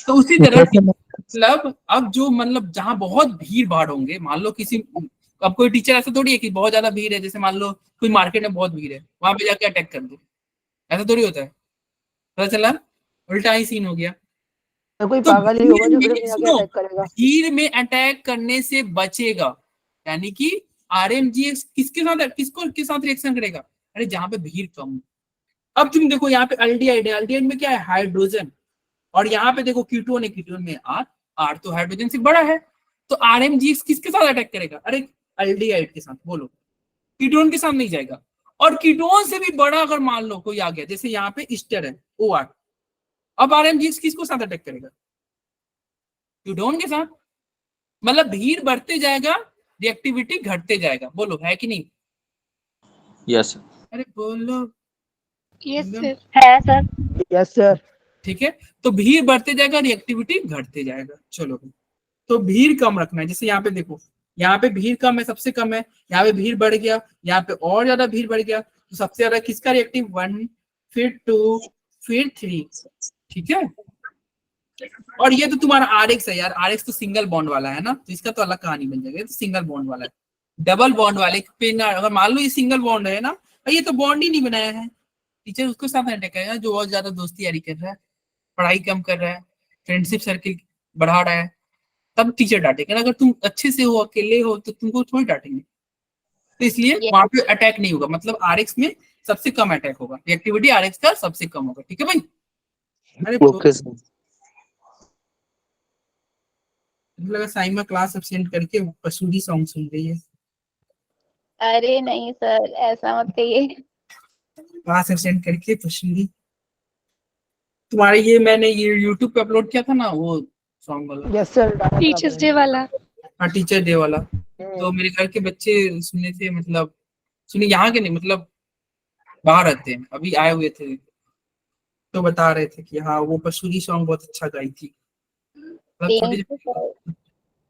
तो उसी तरह मतलब अब जो मतलब जहां बहुत भीड़ भाड़ होंगे, मान लो किसी, अब कोई टीचर ऐसा थोड़ी है कि बहुत ज्यादा भीड़ है, जैसे मान लो कोई मार्केट में बहुत भीड़ है, वहां पे जाके अटैक कर दो, ऐसा थोड़ी होता है, पता चला उल्टा ही सीन हो गया। तो कोई पागल ही होगा जो फिर जाके अटैक करेगा, भीड़ में अटैक करने से बचेगा, यानी कि RMGX किसके साथ रिएक्शन करेगा, अरे जहां पे भीड़ कम हो। अब तुम देखो यहाँ पे अल्डिहाइड है, अल्डिहाइड में क्या है, हाइड्रोजन, और यहाँ पे देखो कीटोन है, कीटोन में R तो हाइड्रोजन से बड़ा है, तो RMGX किसके साथ अटैक करेगा, अरे अल्डिहाइड के साथ, बोलो कीटोन के साथ नहीं जाएगा। और कीटोन से भी बड़ा अगर मान लो कोई आ गया, जैसे यहाँ पे ईस्टर है OR, अब RMGX किसको साथ अटैक करेगा, कीटोन के साथ। मतलब भीड़ बढ़ते जाएगा, रिएक्टिविटी घटते जाएगा, बोलो है कि नहीं, यस। अरे बोलो यस सर। है सर। Yes sir. ठीक है, तो भीड़ बढ़ते जाएगा, रिएक्टिविटी घटते जाएगा। चलो, तो भीड़ कम रखना है। जैसे यहाँ पे देखो, यहाँ पे भीड़ कम है, सबसे कम है, यहाँ पे भीड़ बढ़ गया, यहाँ पे और ज्यादा भीड़ बढ़ गया, तो सबसे ज्यादा किसका रिएक्टिव? 1, फिर 2, फिर 3। ठीक है, और ये तो तुम्हारा RX है यार, RX तो सिंगल बॉन्ड वाला है ना, तो इसका तो अलग कहानी बन जाएगा। ये तो सिंगल बॉन्ड वाला है। डबल बॉन्ड वाले पे ना, अगर मान लो ये सिंगल बॉन्ड है ना, ये तो बॉन्ड ही नहीं बनाया है, टीचर उसके साथ अटैक करेगा जो और ज्यादा दोस्ती यारी कर रहा है, पढ़ाई कम कर रहा है, फ्रेंडशिप सर्किल बढ़ा रहा है, तब टीचर डांटेगा। अगर तुम अच्छे से हो, अकेले हो, तो तुमको थोड़ी डांटेंगे। तो इसलिए वहां पे अटैक नहीं होगा, मतलब RX में सबसे कम अटैक होगा, रिएक्टिविटी RX का सबसे कम होगा। ठीक है भाई? अरे लगा साइमा क्लास एब्सेंट करके पसूरी सॉन्ग सुन रही है। अरे नहीं सर, ऐसा मत कहिए। क्लास एब्सेंट करके पसूरी। तुम्हारे ये मैंने ये YouTube पे अपलोड किया था ना, वो सॉन्ग वाला। Yes sir. टीचर्स डे वाला। हाँ, टीचर डे वाला। तो मेरे घर के बच्चे सुने थे, मतलब सुने, यहाँ के नहीं, मतलब बाहर रहते हैं, अभी आए हुए थे, तो बता रहे थे कि हाँ वो पसूरी सॉन्ग बहुत अच्छा गाई थी।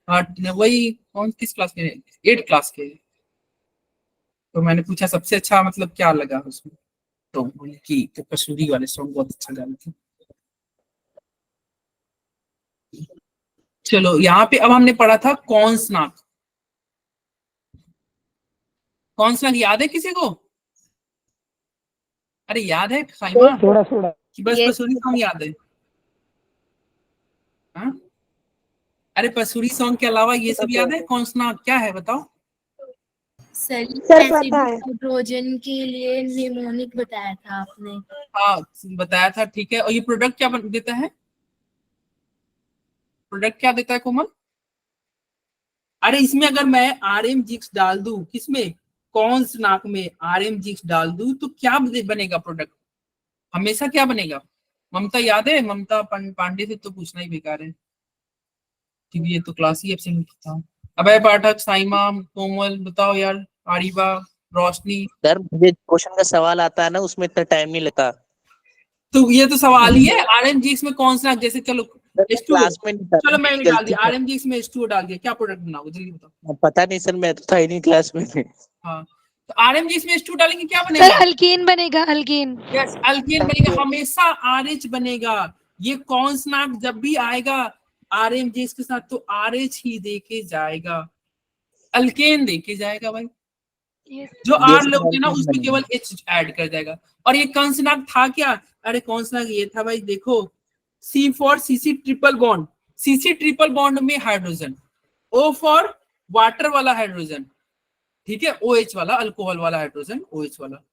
हाँ, वही कौन किस क्लास के? 8 क्लास के। तो मैंने पूछा सबसे अच्छा मतलब क्या लगा उसमें, तो बोली कि पसूरी वाले सॉन्ग बहुत अच्छा गाई थी। चलो, यहाँ पे अब हमने पढ़ा था कॉन्सनाक। कॉन्सनाक याद है किसी को? अरे याद है साइमा? थोड़ा थोड़ा कि बस पसूरी सॉन्ग याद है? हाँ, अरे पसूरी सॉन्ग के अलावा ये सब याद है? कॉन्सनाक क्या है बताओ? सर पता है। हाइड्रोजन के लिए निमोनिक बताया था आपने। हाँ, बताया था। ठीक है, और ये प्रोडक्ट क्या देता है? प्रोडक्ट क्या देता है कोमल? अरे इसमें अगर मैं RMGX डाल दूं, किसमें? कॉन्सनाक में RMGX डाल दूं तो क्या बनेगा प्रोडक्ट? हमेशा क्या बनेगा? ममता याद है? ममता पांडे से तो पूछना ही बेकार है, क्योंकि ये तो क्लास ही एब्सेंट था। अभय पाठक, साइमा, कोमल, बताओ यार, आरिबा, रोशनी। सर मुझे क्वेश्चन का सवाल आता है ना, उसमें इतना टाइम नहीं लगता। तो ये तो सवाल ही है। RMGX में कौन सा, जैसे चलो क्लास में चलो मैंने डाल दिया, RMGX में H2O डाल दिया, क्या प्रोडक्ट बनाओगे जल्दी बताओ? पता नहीं सर, मैं तो था ही नहीं क्लास में। हाँ, तो RMGX में H2O डालेंगे क्या बनेगा? सर अल्कीन बनेगा, अल्कीन। यस, अल्केन बनेगा, हमेशा RH बनेगा। ये कॉन्सनाक जब भी आएगा RMGX के साथ तो RH ही देके जाएगा, अल्केन देके जाएगा भाई। जो R लोगे ना उसमें केवल H ऐड कर जाएगा। और ये कॉन्सनाक था क्या? अरे कॉन्सनाक ये था भाई, देखो C for CC triple bond, CC triple bond में हाइड्रोजन, O फॉर वाटर वाला हाइड्रोजन, ठीक है, OH वाला अल्कोहल वाला हाइड्रोजन, OH वाला,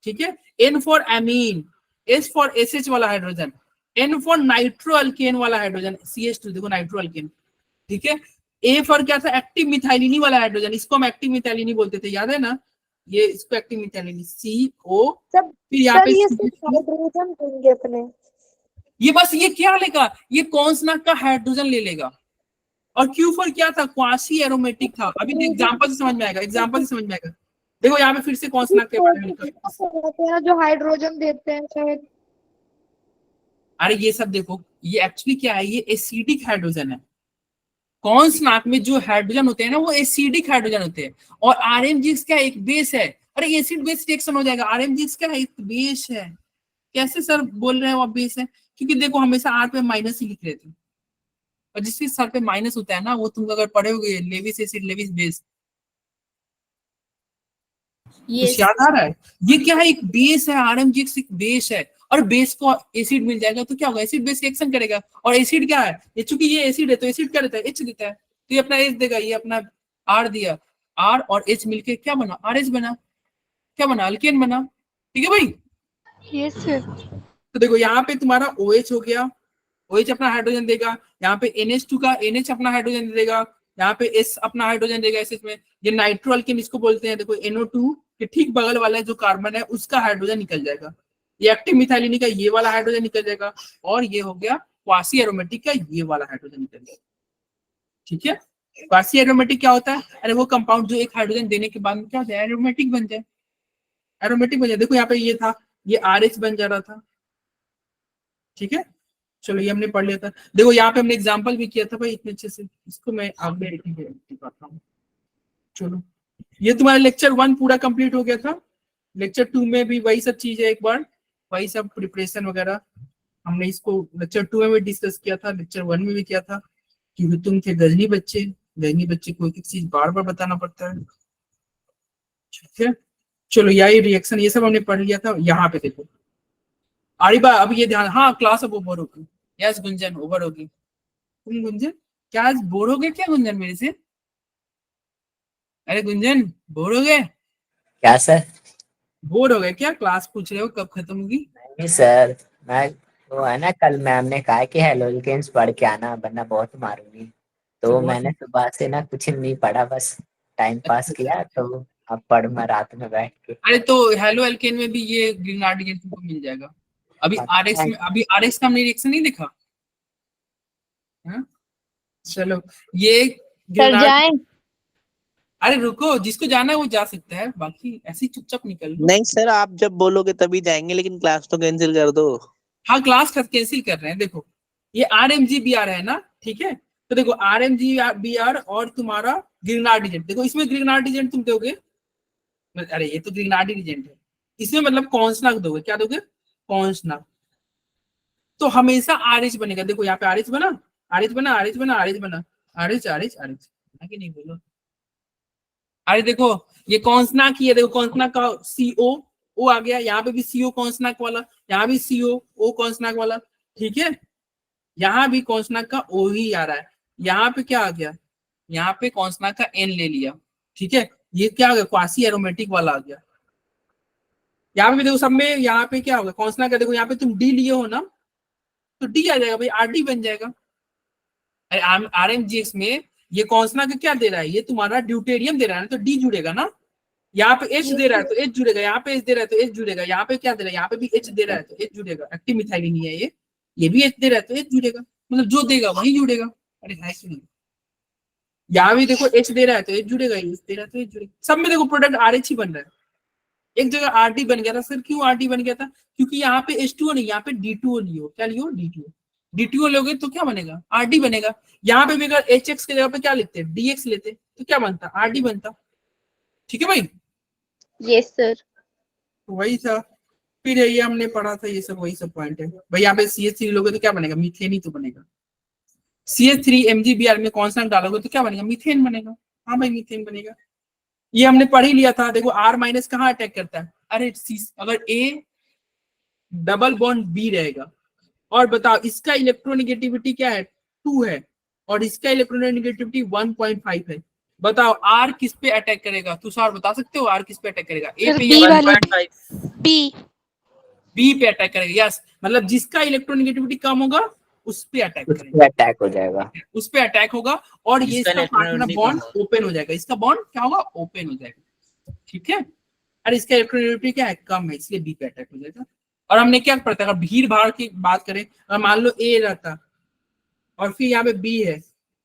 ठीक है, N for amine, S for SH वाला hydrogen, N for nitro alkane वाला हाइड्रोजन, CH2, देखो नाइट्रो अल्केन, ठीक है। A फॉर क्या था? एक्टिव मिथाइलिनी वाला हाइड्रोजन, इसको हम एक्टिव मिथाइलिनी बोलते थे, याद है ना? ये इसको एक्टिव मिथाइलिनी CO, फिर यहाँ पे हाइड्रोजन देंगे अपने। ये बस ये क्या लेगा? ये कॉन्सनाक का हाइड्रोजन ले लेगा। और Q फॉर क्या था? क्वासी एरोमेटिक था। अभी एग्जांपल से समझ में आएगा, एग्जांपल से समझ में आएगा। देखो यहाँ पे फिर से कॉन्सनाक के बारे में जो हाइड्रोजन देते हैं शायद। अरे ये सब देखो, ये एक्चुअली क्या है? ये एसिडिक हाइड्रोजन है। कॉन्सनाक में जो हाइड्रोजन होते हैं ना, वो एसिडिक हाइड्रोजन होते हैं। और RMGX क्या? एक बेस है। अरे एसिड बेस रिएक्शन हो जाएगा। RMGX क्या है? एक बेस है। कैसे सर बोल रहे हो आप बेस है? क्योंकि देखो हमेशा R पे माइनस ही लिख रहे थे, और जिसके सर पे माइनस होता है ना, वो तुम अगर पढ़ोगे लेविस एसिड, लेविस बेस, कुछ याद आ रहा है? ये क्या है? एक बेस है। RMGX एक बेस है, और बेस को एसिड मिल जाएगा तो क्या होगा? एसिड बेस रिएक्शन करेगा। और एसिड क्या है? ये चूंकि ये एसिड है तो एसिड क्या देता है? H देता है, तो ये अपना H देगा, ये अपना R दिया, R और H मिलके क्या बना? RH बना। क्या बना? अल्केन बना। ठीक है भाई? Yes sir. तो देखो यहाँ पे तुम्हारा OH हो गया, OH अपना हाइड्रोजन देगा, यहाँ पे NH2 का NH अपना हाइड्रोजन देगा, यहाँ पे S अपना हाइड्रोजन देगा एसिड में। ये नाइट्रो अल्केन इसको बोलते हैं। देखो NO2 के ठीक बगल वाला जो कार्बन है उसका हाइड्रोजन निकल जाएगा, ये एक्टिव मिथाइलिनी का ये वाला हाइड्रोजन निकल जाएगा, और ये हो गया क्वासी एरोमेटिक का ये वाला हाइड्रोजन निकल जाएगा। ठीक है, क्वासी एरोमेटिक क्या होता है? अरे वो कंपाउंड जो एक हाइड्रोजन देने के बाद क्या हो जाए? एरोमेटिक बन जाए, एरोमेटिक बन जाए। देखो यहाँ पे ये था ये RH बन जा रहा था। ठीक है, चलो ये हमने पढ़ लिया था। देखो यहाँ पे हमने एग्जाम्पल भी किया था भाई इतने अच्छे से, इसको मैं आगे दिखाता हूँ। चलो ये तुम्हारा लेक्चर 1 पूरा कंप्लीट हो गया था। लेक्चर 2 में भी वही सब चीज है, एक बार वही सब प्रिपरेशन वगैरह हमने इसको लेक्चर 2 में भी डिस्कस किया था, लेक्चर 1 में भी किया था। क्योंकि तुम थे गजनी बच्चे को एक चीज बार बार बताना पड़ता है। ठीक है, चलो यही रिएक्शन ये सब हमने पढ़ लिया था। यहाँ पे देखो आरिबा, अब ये ध्यान, हाँ क्लास अब ओवर होगी। यस गुंजन ओवर होगी। तुम गुंजन क्या आज बोर हो गए क्या गुंजन मेरे से? अरे गुंजन बोर हो गए क्या सर? बोर हो गए क्या? क्लास पूछ रहे हो कब खत्म होगी? नहीं सर, मैं वो है ना, कल मैम ने कहा कि हेलो गेम्स पढ़ के आना वरना बहुत मारूंगी, तो बहुत मैंने सुबह से ना कुछ नहीं पढ़ा, बस टाइम पास किया। तो अब पढ़ूंगा रात में बैठ के। अरे तो हेलो एल्केन में भी ये ग्रीनार्ड तुमको मिल जाएगा। अभी आरएक्स में, अभी आरएक्स का हमने रिएक्शन नहीं देखा। हाँ? चलो ये सर जाएं? अरे रुको, जिसको जाना है वो जा सकता है, बाकी ऐसे ही चुपचाप निकल लो। नहीं सर, आप जब बोलोगे तभी जाएंगे, लेकिन क्लास तो कैंसिल कर दो। हाँ क्लास कैंसिल कर रहे हैं। देखो ये RMGBR है ना, ठीक है, तो देखो RMGBR और तुम्हारा ग्रीनार्ड एजेंट, देखो इसमें ग्रीनार्ड एजेंट तुम दोगे, अरे ये तो ग्रीनार्ड एजेंट है, इसमें मतलब कॉन्सनाक दोगे, क्या दोगे? कॉन्सनाक। तो हमेशा RH बनेगा। देखो यहाँ पे RH बना, RH बना, RH बना, RH बना, RH RH RH कि नहीं बोलो? अरे देखो ये कॉन्सनाक ही है, देखो कॉन्सनाक का CO ओ आ गया, यहाँ पे भी CO कॉन्सनाक वाला, यहाँ भी CO O कॉन्सनाक वाला, ठीक है, यहाँ भी कॉन्सनाक का O ही आ रहा है। यहाँ पे क्या आ गया? यहाँ पे कॉन्सनाक का N ले लिया, ठीक है, ये क्या आ गया? क्वासी एरोमेटिक वाला आ गया। यहाँ पे देखो सब में, यहाँ पे क्या होगा? कॉन्सनाक का देखो यहाँ पे तुम D लिए हो ना, तो D आ जाएगा भाई, RD बन जाएगा। अरे RMGX में ये कॉन्सनाक का क्या दे रहा है? ये तुम्हारा ड्यूटेरियम दे रहा है ना, तो D जुड़ेगा ना। यहाँ पे H दे रहा है तो H जुड़ेगा, यहाँ पे H दे रहा है तो H जुड़ेगा, यहाँ पे क्या दे रहा है? यहाँ पे भी H दे रहा है तो H जुड़ेगा। एक्टिव मिथाइलिन ही है ये भी H दे रहा है तो H जुड़ेगा, मतलब जो देगा वही जुड़ेगा। अरे है कि नहीं? यहाँ भी देखो H दे रहा है तो H जुड़ेगा, H दे रहा है तो H जुड़ेगा। सब में देखो प्रोडक्ट RH ही बन रहा है। एक जगह RD बन गया था सर, क्यों RD बन गया था? क्योंकि यहाँ पे H2O नहीं, यहाँ पे D2O लियो। क्या लियो? D2O लोगे तो क्या बनेगा? RD बनेगा। यहाँ पे भी अगर HX की जगह पे क्या लेते हैं? DX लेते तो क्या बनता? RD बनता। ठीक है भाई? Yes sir. वही था, फिर ये हमने पढ़ा था, ये सब वही सब पॉइंट है भाई। यहाँ पे CH3 लोगे तो क्या बनेगा? मीथेन ही तो बनेगा। CH3 MgBr में कॉन्स्टेंट डालोगे तो क्या बनेगा? मीथेन बनेगा। हाँ भाई मीथेन बनेगा, ये हमने पढ़ ही लिया था। देखो R- कहाँ अटैक करता है? अरे अगर A डबल बॉन्ड B रहेगा, और बताओ इसका इलेक्ट्रोनेगेटिविटी क्या है? 2 है, और इसका इलेक्ट्रोनेगेटिविटी 1.5 है। बताओ R किस पे अटैक करेगा? तुषार बता सकते हो R किस पे अटैक करेगा? A पे या 1.5? B पे अटैक करेगा। यस, मतलब जिसका इलेक्ट्रोनेगेटिविटी कम होगा उस पे अटैक करेगा, अटैक हो जाएगा, उस पे अटैक होगा, और ये इसका पार्टनर बॉन्ड ओपन हो जाएगा, इसका बॉन्ड क्या होगा? ओपन हो जाएगा। ठीक है, और इसका इलेक्ट्रोनेगेटिविटी क्या है? कम है, इसलिए B पे अटैक हो जाएगा। और हमने क्या पढ़ा था? अगर भीड़ भाड़ की बात करें, अगर मान लो A रहता और फिर यहाँ पे B है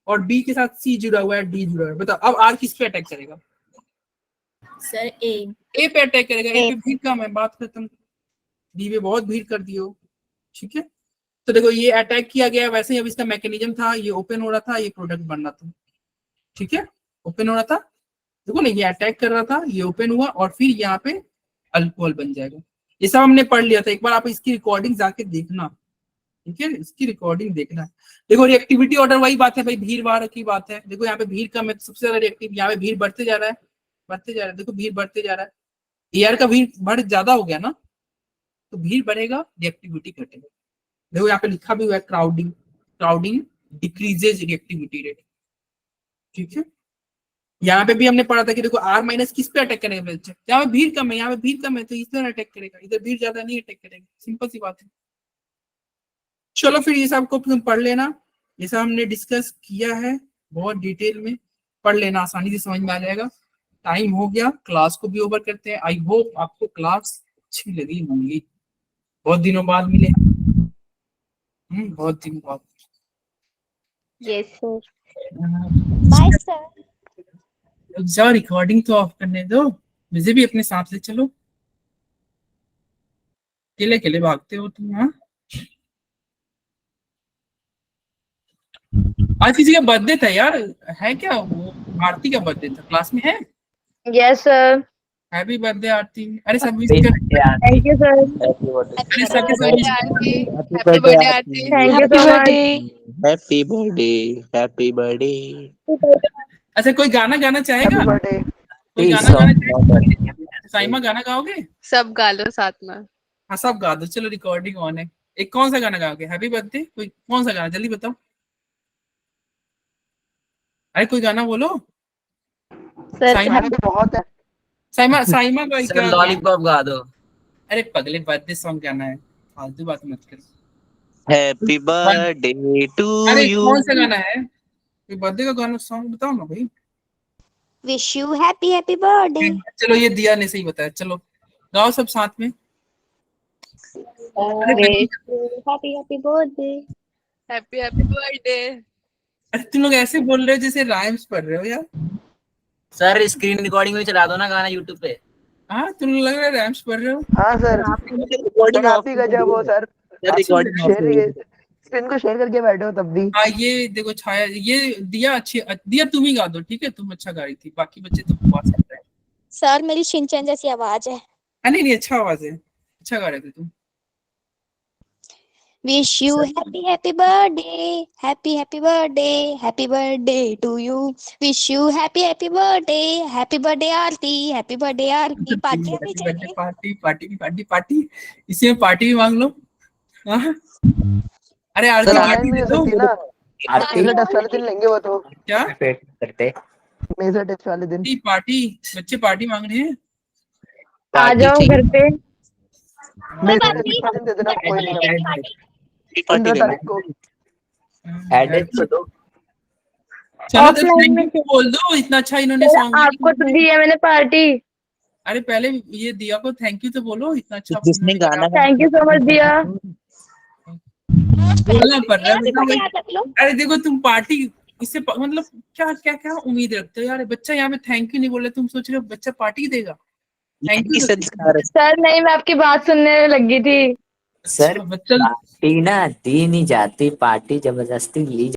और B के साथ C जुड़ा हुआ है, D जुड़ा हुआ है, बताओ अब R किस पे अटैक करेगा? सर A पे अटैक करेगा। A पे भीड़ कम है, बात खत्म। B पे बहुत भीड़ कर दियो। ठीक है, तो देखो ये अटैक किया गया, वैसे ही अब इसका मैकेनिज्म था, ये ओपन हो रहा था, ये प्रोडक्ट बन रहा था। ठीक है, ओपन हो रहा था, देखो ना, ये अटैक कर रहा था, ये ओपन हुआ, और फिर यहाँ पे अल्कोहल बन जाएगा। ये सब हमने पढ़ लिया था, एक बार आप इसकी रिकॉर्डिंग जाके देखना। ठीक है, इसकी रिकॉर्डिंग देखना। देखो रिएक्टिविटी ऑर्डर वही बात है भाई, भीड़ भाड़ की बात है। देखो यहाँ पे भीड़ कम है तो सबसे ज्यादा रिएक्टिव, यहाँ पे भीड़ बढ़ते जा रहा है, बढ़ते जा रहा है, देखो भीड़ बढ़ते जा रहा है, एयर का भीड़ बढ़ ज्यादा हो गया ना, तो भीड़ बढ़ेगा, रिएक्टिविटी घटेगा। देखो यहाँ पे लिखा भी हुआ है क्राउडिंग डिक्रीजेज रिएक्टिविटी रेट। ठीक है, यहाँ पे भी हमने पढ़ा था कि देखो R- किस पे अटैक करेगा? यहाँ पे भीड़ कम है, यहाँ पे भीड़ कम है तो इधर अटैक करेगा, इधर भीड़ ज्यादा नहीं अटैक करेगा, सिंपल सी बात है। चलो फिर ये सब को तुम पढ़ लेना, ये सब हमने डिस्कस किया है बहुत डिटेल में, पढ़ लेना, आसानी से समझ में आ जाएगा। टाइम हो गया, क्लास को भी ओवर करते हैं। आई होप आपको क्लास अच्छी लगी होंगी, बहुत दिनों बाद मिले, बहुत दिनों बाद। Yes sir, bye sir. जाओ रिकॉर्डिंग तो ऑफ करने दो, मुझे भी अपने साथ ले चलो। अकेले अकेले भागते हो तुम। हाँ, आज किसी का बर्थडे था यार, है क्या? वो आरती का बर्थडे था, क्लास में है। Yes sir. हैप्पी बर्थडे आरती। अरे सब wish Happy कर। birthday, Aarti. Thank you sir. अरे सबके सब wish कर। Happy birthday Aarti. Thank you happy so much. Birthday. Happy birthday, happy birthday. अच्छा कोई गाना गाना चाहेगा? Happy birthday. कोई Please, गाना song. गाना चाहेगा? साइमा गाना गाओगे? सब गा लो साथ में। हाँ सब गा दो, चलो रिकॉर्डिंग ऑन है। एक कौन सा गाना गाओगे? Happy birthday? कोई कौन सा गाना जल्दी बताओ। अरे कोई गाना बोलो। सर साइमा गाने तो बहुत है। साइमा साइमा का सर क्या? लॉलीपॉप गा दो। अरे पगले बर्थडे सॉन्ग गाना है, फालतू बात मत कर। हैप्पी बर्थडे टू अरे यू। कौन सा गाना है? कोई बर्थडे का गाना सॉन्ग बताओ ना भाई। Wish you happy happy birthday. चलो ये दिया ने सही बताया, चलो गाओ सब साथ में। अरे happy happy birthday. Happy happy birthday. अरे तुम लोग ऐसे बोल रहे हो जैसे राइम्स पढ़ रहे हो यार। सर स्क्रीन रिकॉर्डिंग में चला दो ना गाना यूट्यूब पे। हाँ तुम लोग लग रहा है राइम्स पढ़ रहे हो। हाँ सर। रिकॉर्डिंग आप ही गजब हो सर। रिकॉर्डिंग शेयर स्क्रीन को शेयर करके बैठे हो तब भी। हाँ ये देखो छाया, ये दिया अच्छी, दिया तुम ही गा दो ठीक है, तुम अच्छा गा रही थी, बाकी बच्चे तो बकवास कर रहे हैं। सर मेरी शिनचैन जैसी आवाज है। नहीं नहीं अच्छा आवाज है, अच्छा गा रहे थे तुम। Wish you happy happy birthday, happy happy birthday, happy birthday to you. Wish you happy happy birthday Aarti, happy birthday Aarti. Party अभी चाहिए। पार्टी पार्टी पार्टी पार्टी, इसी में पार्टी भी मांग लो। हाँ? अरे आरती सर पार्टी ऑनलाइन दे मिल दो। सकती है ना। आरती मेजर टेस्ट वाले दिन लेंगे वो तो। क्या वेट करते। मेजर टेस्ट वाले दिन। पार्टी? बच्चे पार्टी मांग रहे हैं। आ जाओ घर पे। मेजर टेस्ट वाले दिन दे देना, कोई नहीं। 15 तारीख को। एडेड तो दो। चलो तो ऑफलाइन में थैंक यू बोल दो, इतना अच्छा इन्होंने सर सॉन्ग। आपको तो दी है मैंने पार्टी। अरे पहले ये दिया को थैंक यू तो बोलो, इतना अच्छा जिसने गाना थैंक यू सो मच दिया। बोलना पड़ रहा है बेटा भाई। अरे देखो तुम पार्टी इससे मतलब क्या क्या क्या उम्मीद रखते हो यार? बच्चा यहाँ पे थैंक यू नहीं बोले, तुम सोच रहे हो बच्चा पार्टी देगा? थैंक यू सर नहीं, मैं आपकी बात सुनने लगी थी। सर बच्चा पार्टी ना दी नहीं जाती, पार्टी जबरदस्ती ली